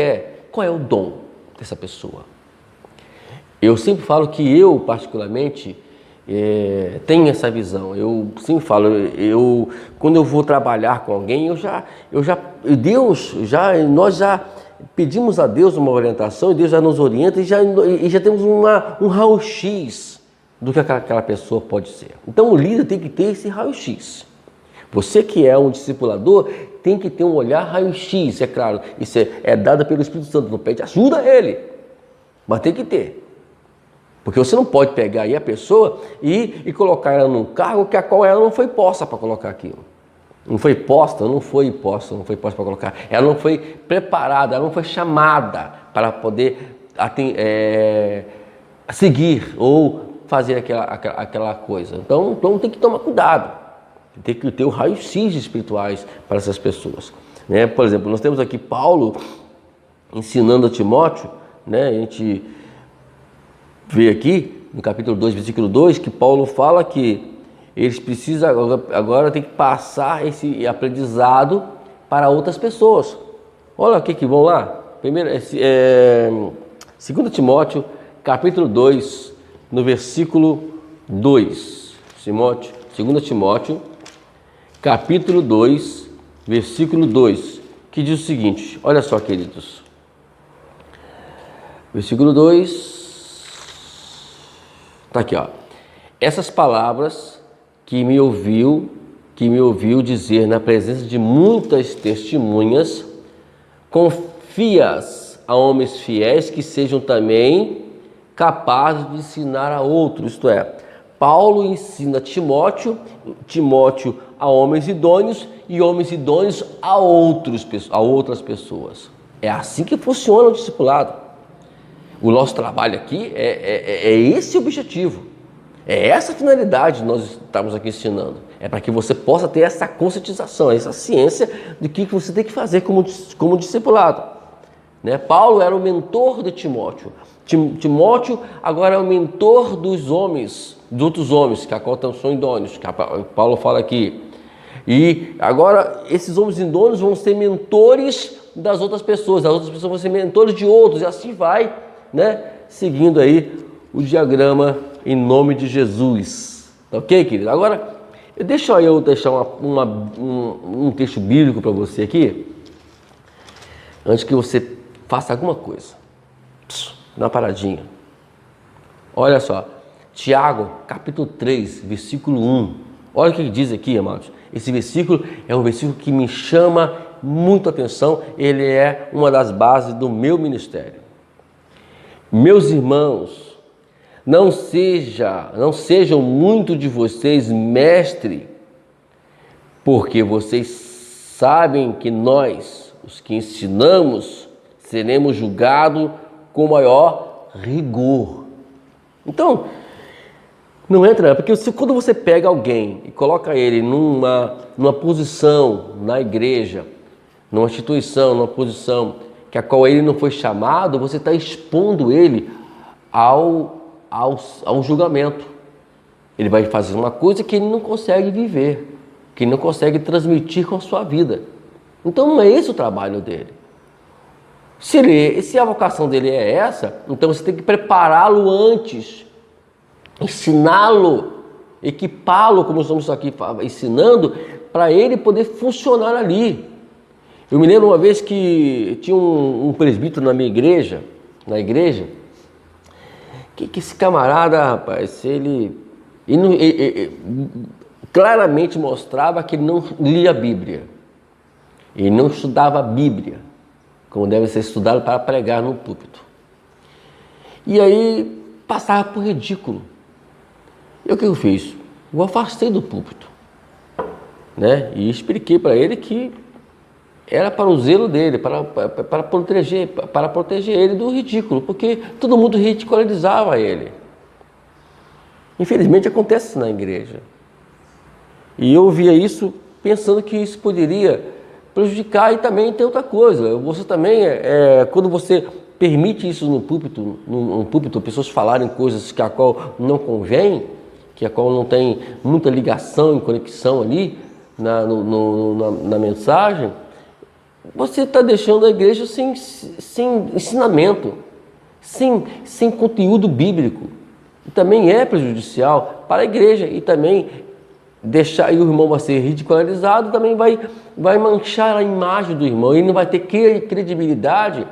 qual é o dom dessa pessoa? Eu sempre falo que eu, particularmente, tenho essa visão. Eu sempre falo, quando eu vou trabalhar com alguém, nós já pedimos a Deus uma orientação, e Deus já nos orienta e já temos um raio-x do que aquela pessoa pode ser. Então o líder tem que ter esse raio-x. Você que é um discipulador tem que ter um olhar raio-x, é claro. Isso é dado pelo Espírito Santo, não pede ajuda a ele, mas tem que ter. Porque você não pode pegar aí a pessoa e colocar ela num cargo a qual ela não foi posta para colocar aquilo. Não foi posta para colocar. Ela não foi preparada, ela não foi chamada para poder seguir ou fazer aquela coisa. Então tem que tomar cuidado. Tem que ter o raio-x espirituais para essas pessoas. Né? Por exemplo, nós temos aqui Paulo ensinando a Timóteo, né? A gente vê aqui no capítulo 2, versículo 2, que Paulo fala que eles precisam agora tem que passar esse aprendizado para outras pessoas. Olha o que vão lá. Primeiro, 2 Timóteo, capítulo 2, no versículo 2. 2 Timóteo, capítulo 2, versículo 2, que diz o seguinte, olha só, queridos. Versículo 2, está aqui, ó. Essas palavras que me ouviu dizer na presença de muitas testemunhas, confia-as a homens fiéis que sejam também capazes de ensinar a outros. Isto é, Paulo ensina Timóteo a homens idôneos e homens idôneos a outras pessoas. É assim que funciona o discipulado. O nosso trabalho aqui é esse objetivo. É essa finalidade que nós estamos aqui ensinando. É para que você possa ter essa conscientização, essa ciência de que você tem que fazer como discipulado. Né? Paulo era o mentor de Timóteo. Timóteo agora é o mentor dos outros homens, que a qual são idôneos, que Paulo fala aqui. E agora esses homens idôneos vão ser mentores das outras pessoas, as outras pessoas vão ser mentores de outros, e assim vai, né? Seguindo aí o diagrama em nome de Jesus. Tá ok, querido? Agora, deixa eu deixar um texto bíblico para você aqui, antes que você faça alguma coisa. Dá uma paradinha. Olha só, Tiago, capítulo 3, versículo 1. Olha o que diz aqui, amados. Esse versículo é um versículo que me chama muito a atenção. Ele é uma das bases do meu ministério. Meus irmãos, não sejam muito de vocês mestre, porque vocês sabem que nós, os que ensinamos, seremos julgados com maior rigor. Então, não entra, porque quando você pega alguém e coloca ele numa posição na igreja, numa instituição, numa posição que a qual ele não foi chamado, você está expondo ele ao julgamento. Ele vai fazer uma coisa que ele não consegue viver, que ele não consegue transmitir com a sua vida. Então não é esse o trabalho dele. Se a vocação dele é essa, então você tem que prepará-lo antes, ensiná-lo, equipá-lo, como estamos aqui ensinando, para ele poder funcionar ali. Eu me lembro uma vez que tinha um presbítero na minha igreja, que esse camarada, rapaz, ele claramente mostrava que ele não lia a Bíblia. Ele não estudava a Bíblia, como deve ser estudado para pregar no púlpito. E aí passava por ridículo. E o que eu fiz? Eu afastei do púlpito. né? E expliquei para ele que era para o zelo dele, para proteger ele do ridículo, porque todo mundo ridicularizava ele. Infelizmente acontece isso na igreja. E eu via isso pensando que isso poderia prejudicar, e também tem outra coisa. Você também, quando você permite isso no púlpito, pessoas falarem coisas que a qual não convém, que a qual não tem muita ligação e conexão ali na mensagem, você está deixando a igreja sem ensinamento, sem conteúdo bíblico. E também é prejudicial para a igreja, e também deixar o irmão vai ser ridicularizado, também vai manchar a imagem do irmão, e não vai ter credibilidade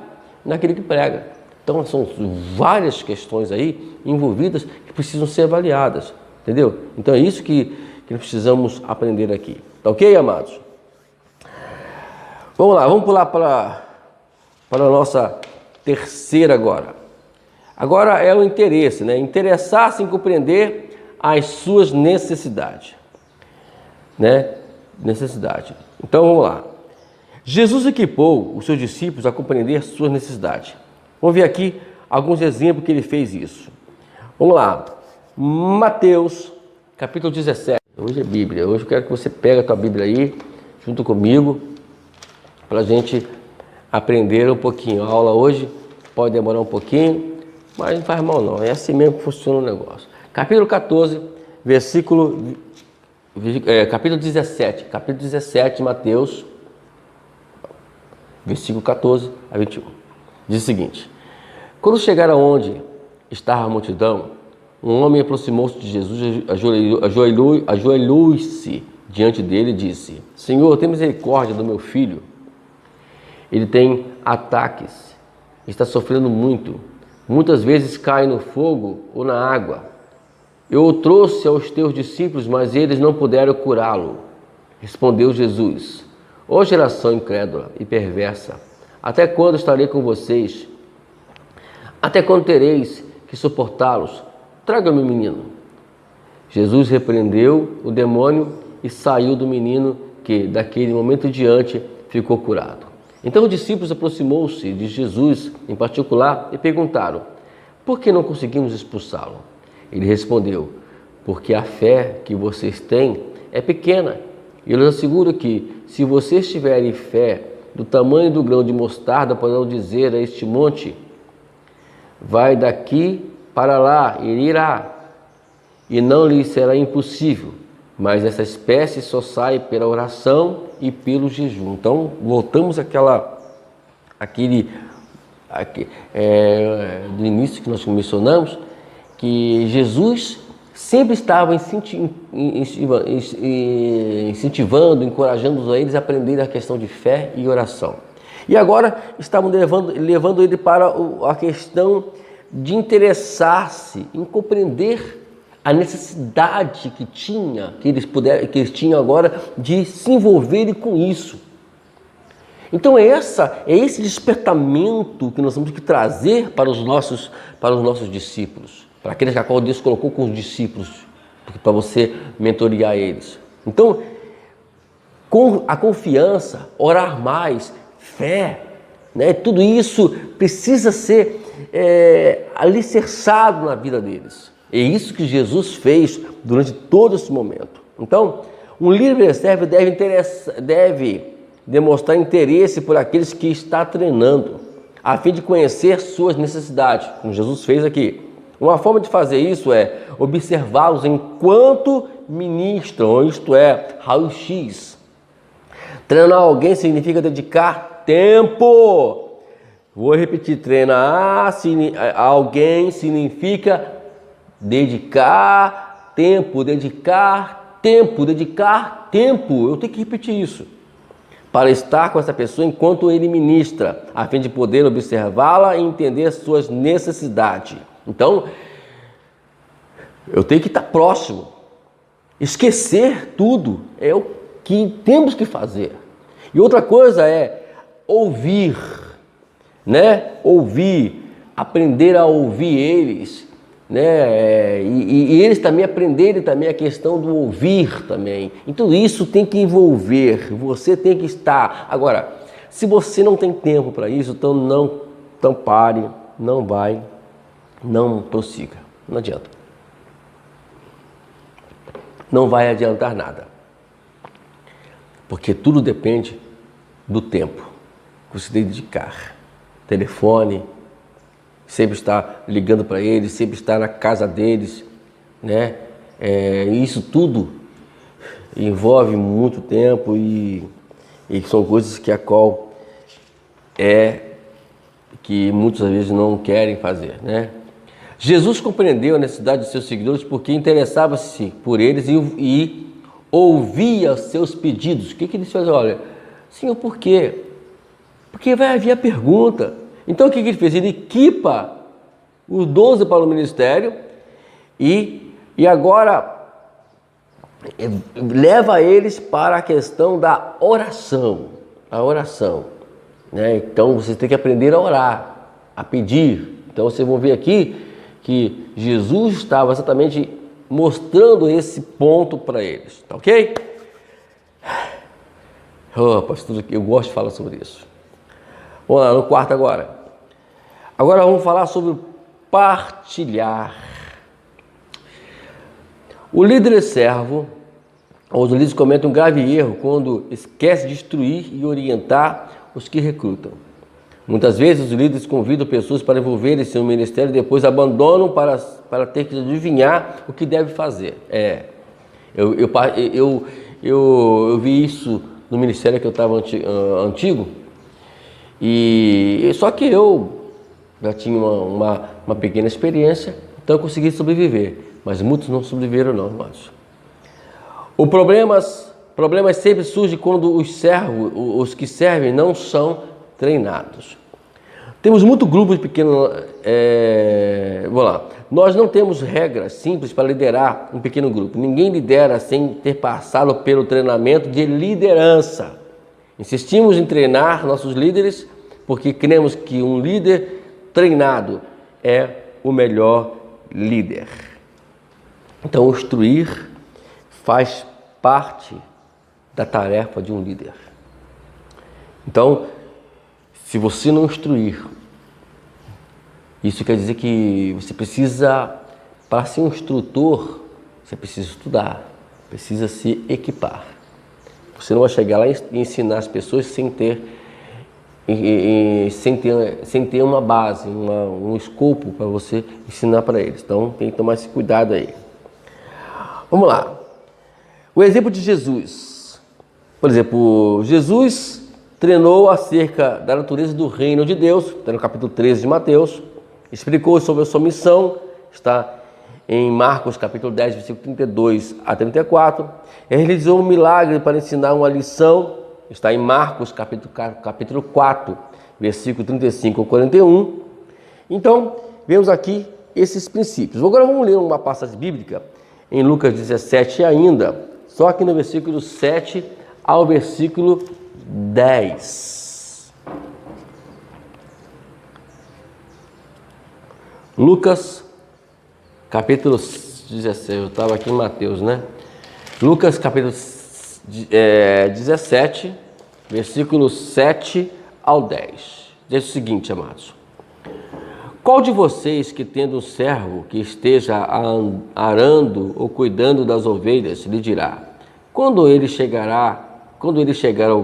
naquele que prega. Então são várias questões aí envolvidas que precisam ser avaliadas, entendeu? Então é isso que nós precisamos aprender aqui. Tá ok, amados? Vamos lá, vamos pular para a nossa terceira agora. Agora é o interesse, né? Interessar-se em compreender as suas necessidades, né? Necessidade. Então vamos lá. Jesus equipou os seus discípulos a compreender suas necessidades. Vamos ver aqui alguns exemplos que ele fez isso. Vamos lá. Mateus, capítulo 17. Hoje é Bíblia. Hoje eu quero que você pegue a tua Bíblia aí, junto comigo, para a gente aprender um pouquinho. A aula hoje pode demorar um pouquinho, mas não faz mal não. É assim mesmo que funciona o negócio. Capítulo 14, capítulo 17 de Mateus, versículo 14 a 21. Diz o seguinte: quando chegaram aonde estava a multidão, um homem aproximou-se de Jesus, ajoelhou-se diante dele e disse: Senhor, tem misericórdia do meu filho. Ele tem ataques, está sofrendo muito. Muitas vezes cai no fogo ou na água. Eu o trouxe aos teus discípulos, mas eles não puderam curá-lo. Respondeu Jesus: Ó geração incrédula e perversa, até quando estarei com vocês? Até quando tereis que suportá-los? Traga-me o menino. Jesus repreendeu o demônio e saiu do menino, que daquele momento em diante ficou curado. Então os discípulos aproximou-se de Jesus em particular e perguntaram: por que não conseguimos expulsá-lo? Ele respondeu: porque a fé que vocês têm é pequena. E eu lhes asseguro que, se vocês tiverem fé do tamanho do grão de mostarda, poderão dizer a este monte: vai daqui para lá, e irá, e não lhe será impossível. Mas essa espécie só sai pela oração e pelo jejum. Então, voltamos do início que nós mencionamos, que Jesus sempre estava incentivando, encorajando eles a aprender a questão de fé e oração. E agora estavam levando ele para a questão de interessar-se em compreender a necessidade que eles tinham agora de se envolverem com isso. Então é esse despertamento que nós temos que trazer para os nossos discípulos, para aqueles a qual Deus colocou com os discípulos, para você mentorear eles. Então, com a confiança, orar mais, fé, né, tudo isso precisa ser alicerçado na vida deles. É isso que Jesus fez durante todo esse momento. Então, um líder servo deve demonstrar interesse por aqueles que está treinando, a fim de conhecer suas necessidades, como Jesus fez aqui. Uma forma de fazer isso é observá-los enquanto ministram, isto é, raio-x. Treinar alguém significa dedicar tempo. Vou repetir: treinar alguém significa dedicar tempo. Eu tenho que repetir isso. Para estar com essa pessoa enquanto ele ministra, a fim de poder observá-la e entender suas necessidades. Então, eu tenho que estar próximo. Esquecer tudo é o que temos que fazer. E outra coisa é ouvir, né? Ouvir, aprender a ouvir eles né? E eles também aprenderem também a questão do ouvir também. Então isso tem que envolver, você tem que estar. Agora, se você não tem tempo para isso, então pare, não vai, não prossiga, não adianta. Não vai adiantar nada, porque tudo depende do tempo que você tem que dedicar. Telefone, sempre estar ligando para eles, sempre estar na casa deles, né? Isso tudo envolve muito tempo e são coisas que que muitas vezes não querem fazer, né? Jesus compreendeu a necessidade de seus seguidores porque interessava-se por eles e ouvia seus pedidos. O que eles faziam? Olha, Senhor, por quê? Porque vai haver a pergunta. Então o que ele fez? Ele equipa os 12 para o ministério e agora leva eles para a questão da oração. A oração, né? Então você tem que aprender a orar, a pedir. Então vocês vão ver aqui que Jesus estava exatamente mostrando esse ponto para eles, tá ok? Oh, pastor, eu gosto de falar sobre isso. Vamos lá, no quarto agora. Agora vamos falar sobre partilhar. O líder servo, os líderes cometem um grave erro quando esquece de instruir e orientar os que recrutam. Muitas vezes os líderes convidam pessoas para envolverem-se no ministério e depois abandonam para ter que adivinhar o que deve fazer. Eu vi isso no ministério que eu estava antigo, e só que eu já tinha uma pequena experiência, então eu consegui sobreviver, mas muitos não sobreviveram não, irmãos. O problema sempre surge quando os que servem não são treinados. Temos muito grupo de pequeno. Vamos lá. Nós não temos regras simples para liderar um pequeno grupo. Ninguém lidera sem ter passado pelo treinamento de liderança. Insistimos em treinar nossos líderes porque cremos que um líder treinado é o melhor líder. Então, instruir faz parte da tarefa de um líder. Então, se você não instruir, isso quer dizer que você precisa, para ser um instrutor, você precisa estudar, precisa se equipar. Você não vai chegar lá e ensinar as pessoas sem ter uma base, um escopo para você ensinar para eles. Então tem que tomar esse cuidado aí. Vamos lá. O exemplo de Jesus. Por exemplo, Jesus treinou acerca da natureza do reino de Deus, está no capítulo 13 de Mateus, explicou sobre a sua missão, está em Marcos capítulo 10, versículo 32 a 34, realizou um milagre para ensinar uma lição, está em Marcos capítulo 4, versículo 35 a 41. Então, vemos aqui esses princípios. Agora vamos ler uma passagem bíblica em Lucas 17 ainda, só que no versículo 7 ao versículo 10. Lucas, capítulo 16, eu estava aqui em Mateus, né? Lucas, capítulo 17, versículo 7 ao 10. Diz o seguinte, amados. Qual de vocês que tendo um servo que esteja arando ou cuidando das ovelhas, lhe dirá, quando ele chegar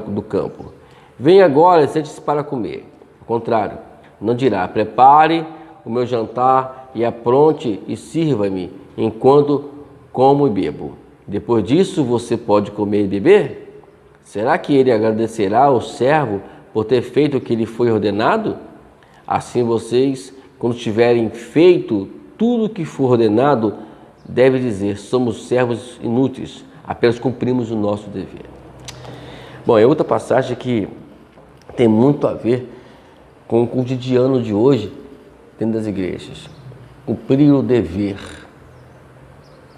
do campo, venha agora e sente-se para comer. Ao contrário, não dirá, prepare o meu jantar e apronte e sirva-me enquanto como e bebo. Depois disso você pode comer e beber? Será que ele agradecerá ao servo por ter feito o que lhe foi ordenado? Assim vocês, quando tiverem feito tudo o que for ordenado, devem dizer, somos servos inúteis, apenas cumprimos o nosso dever. Bom, é outra passagem que tem muito a ver com o cotidiano de hoje dentro das igrejas. Cumprir o dever.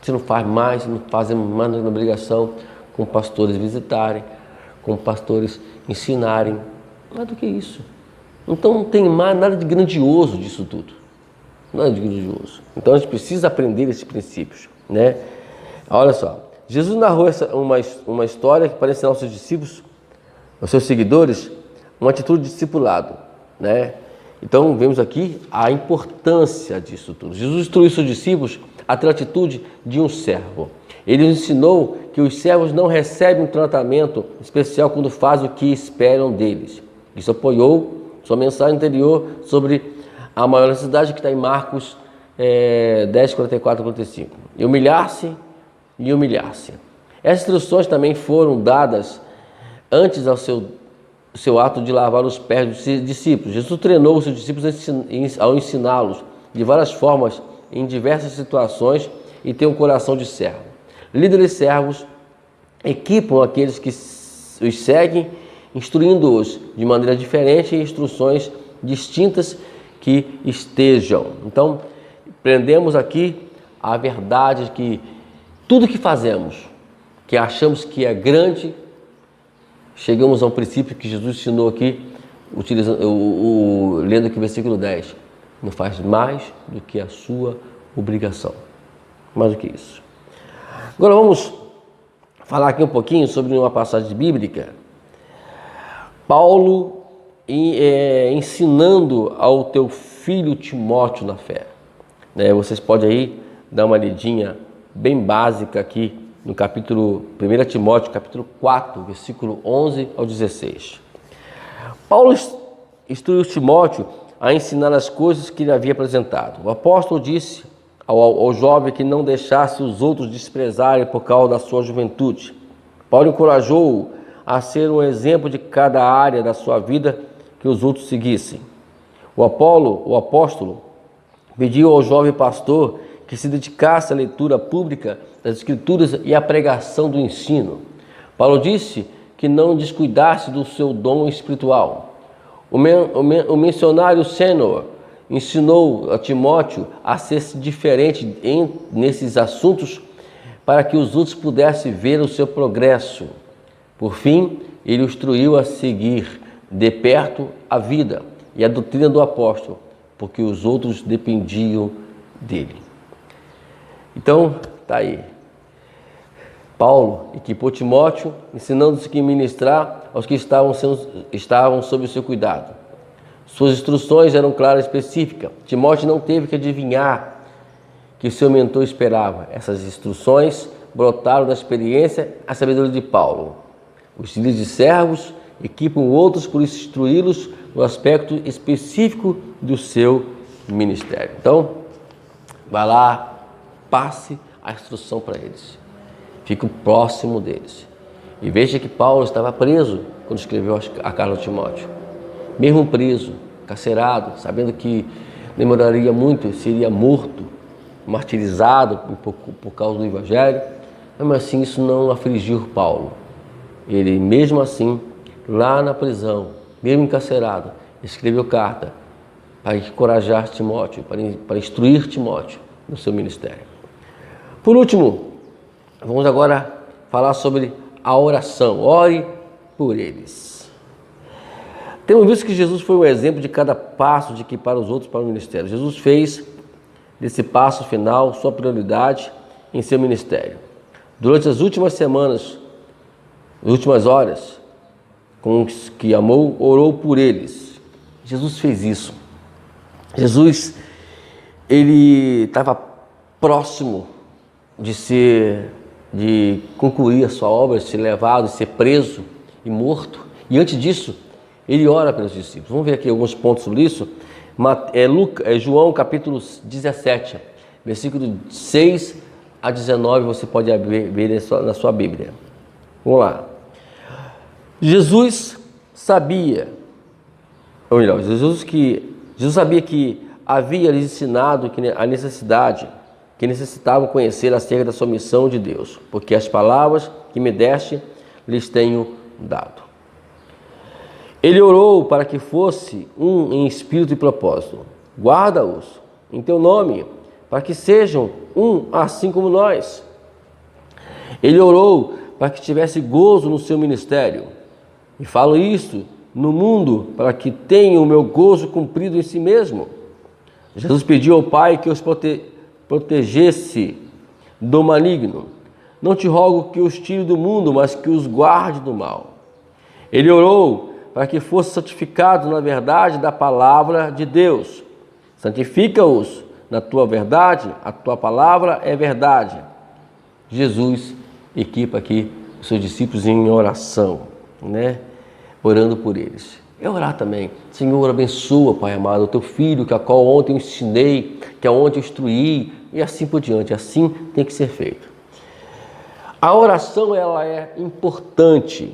Você não faz mais, não fazemos mais na obrigação com pastores visitarem, com pastores ensinarem. Mais do que isso. Então não tem mais nada de grandioso disso tudo. não é digno de uso. Então a gente precisa aprender esses princípios, né? Olha só, Jesus narrou uma história para ensinar aos seus discípulos, aos seus seguidores, uma atitude de discipulado, né? Então vemos aqui a importância disso tudo. Jesus instruiu seus discípulos a ter a atitude de um servo. Ele ensinou que os servos não recebem um tratamento especial quando fazem o que esperam deles. Isso apoiou sua mensagem anterior sobre a maior necessidade que está em Marcos 10, 44 e 45. E humilhar-se e humilhar-se. Essas instruções também foram dadas antes ao seu ato de lavar os pés dos discípulos. Jesus treinou os seus discípulos ao ensiná-los de várias formas, em diversas situações, e tem um coração de servo. Líderes servos equipam aqueles que os seguem, instruindo-os de maneira diferente em instruções distintas que estejam. Então, aprendemos aqui a verdade de que tudo que fazemos, que achamos que é grande, chegamos a um princípio que Jesus ensinou aqui, lendo aqui o versículo 10. Não faz mais do que a sua obrigação. Mais do que isso. Agora vamos falar aqui um pouquinho sobre uma passagem bíblica. Paulo ensinando ao teu filho Timóteo na fé. Vocês podem aí dar uma lidinha bem básica aqui no capítulo 1 Timóteo, capítulo 4, versículo 11 ao 16. Paulo instruiu Timóteo a ensinar as coisas que lhe havia apresentado. O apóstolo disse ao jovem que não deixasse os outros desprezarem por causa da sua juventude. Paulo encorajou-o a ser um exemplo de cada área da sua vida que os outros seguissem. O apóstolo pediu ao jovem pastor que se dedicasse à leitura pública das Escrituras e à pregação do ensino. Paulo disse que não descuidasse do seu dom espiritual. O missionário sênior ensinou a Timóteo a ser diferente nesses assuntos para que os outros pudessem ver o seu progresso. Por fim, ele o instruiu a seguir de perto a vida e a doutrina do apóstolo, porque os outros dependiam dele. Então, está aí. Paulo equipou Timóteo, ensinando-se que ministrar aos que estavam sob o seu cuidado. Suas instruções eram claras e específicas. Timóteo não teve que adivinhar que seu mentor esperava. Essas instruções brotaram da experiência e sabedoria de Paulo. Os líderes de servos equipam outros por instruí-los no aspecto específico do seu ministério. Então, vai lá, passe a instrução para eles. Fique próximo deles. E veja que Paulo estava preso quando escreveu a carta a Timóteo. Mesmo preso, carcerado, sabendo que demoraria muito, seria morto, martirizado por causa do Evangelho, mas assim isso não afligiu Paulo. Ele, mesmo assim, lá na prisão, mesmo encarcerado, escreveu carta para encorajar Timóteo, para instruir Timóteo no seu ministério. Por último, vamos agora falar sobre a oração. Ore por eles. Temos visto que Jesus foi um exemplo de cada passo de que para os outros para o ministério. Jesus fez desse passo final sua prioridade em seu ministério. Durante as últimas semanas, as últimas horas, com os que amou, orou por eles. Jesus fez isso. Jesus, ele estava próximo de concluir a sua obra, de ser levado, de ser preso e morto. E antes disso, ele ora pelos discípulos. Vamos ver aqui alguns pontos sobre isso. João capítulo 17, versículo 6 a 19, você pode ver na sua Bíblia. Vamos lá. Jesus sabia que havia lhes ensinado que necessitavam conhecer acerca da sua missão de Deus, porque as palavras que me deste lhes tenho dado. Ele orou para que fosse um em espírito e propósito. Guarda-os em teu nome, para que sejam um assim como nós. Ele orou para que tivesse gozo no seu ministério. E falo isto no mundo para que tenha o meu gozo cumprido em si mesmo. Jesus pediu ao Pai que os protegesse do maligno. Não te rogo que os tire do mundo, mas que os guarde do mal. Ele orou para que fosse santificado na verdade da palavra de Deus. Santifica-os na tua verdade, a tua palavra é verdade. Jesus equipa aqui os seus discípulos em oração, né? Orando por eles. É orar também. Senhor, abençoa, Pai amado, o teu filho, que a qual ontem eu ensinei, que ontem eu instruí, e assim por diante. Assim tem que ser feito. A oração, ela é importante.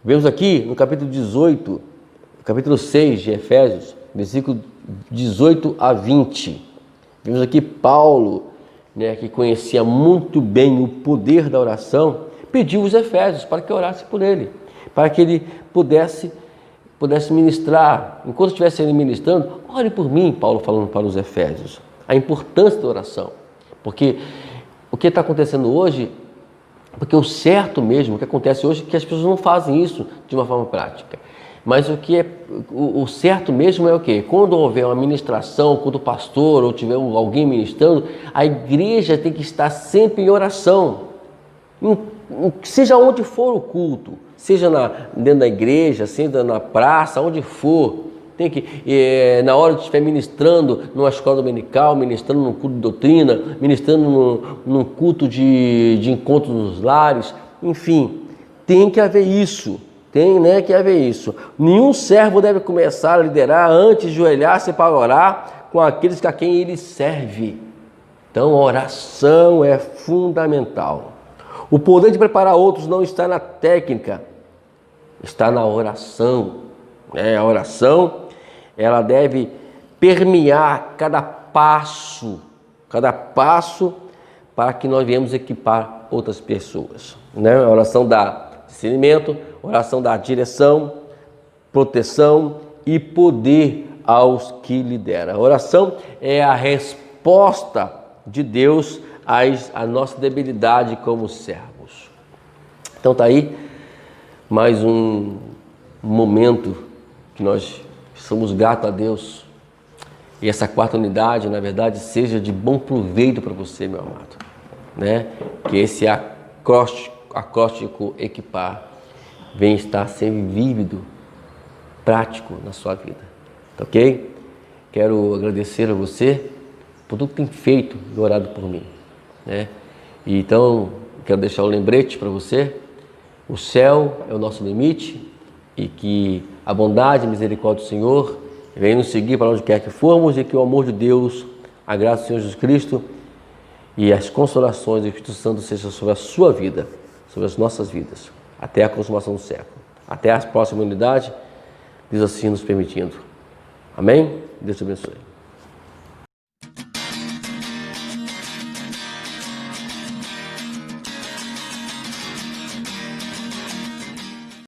Vemos aqui no capítulo 18, capítulo 6 de Efésios, versículo 18 a 20. Vemos aqui Paulo, né, que conhecia muito bem o poder da oração, pediu os Efésios para que orasse por ele, para que ele pudesse ministrar. Enquanto estivesse ele ministrando, ore por mim, Paulo falando para os Efésios. A importância da oração. Porque o que está acontecendo hoje, porque o certo mesmo, o que acontece hoje é que as pessoas não fazem isso de uma forma prática. Mas o certo mesmo é o quê? Quando houver uma ministração, quando o pastor ou tiver alguém ministrando, a igreja tem que estar sempre em oração. Seja onde for o culto, seja dentro da igreja, seja na praça, onde for, tem que, na hora que estiver ministrando numa escola dominical, ministrando num culto de doutrina, ministrando num culto de encontro nos lares, enfim, tem que haver isso, que haver isso. Nenhum servo deve começar a liderar antes de ajoelhar-se para orar com aqueles a quem ele serve. Então, a oração é fundamental. O poder de preparar outros não está na técnica, está na oração. A oração, ela deve permear cada passo para que nós venhamos equipar outras pessoas. A oração dá discernimento, a oração dá direção, proteção e poder aos que lideram. A oração é a resposta de Deus à nossa debilidade como servos. Então está aí mais um momento que nós somos gratos a Deus. E essa quarta unidade, na verdade, seja de bom proveito para você, meu amado. Que esse acróstico equipar venha estar sempre vívido, prático na sua vida. Ok? Quero agradecer a você por tudo que tem feito e orado por mim. E então, quero deixar um lembrete para você. O céu é o nosso limite e que a bondade e a misericórdia do Senhor venha nos seguir para onde quer que formos e que o amor de Deus, a graça do Senhor Jesus Cristo e as consolações do Espírito Santo sejam sobre a sua vida, sobre as nossas vidas, até a consumação do século. Até a próxima unidade, Deus assim nos permitindo. Amém? Deus te abençoe.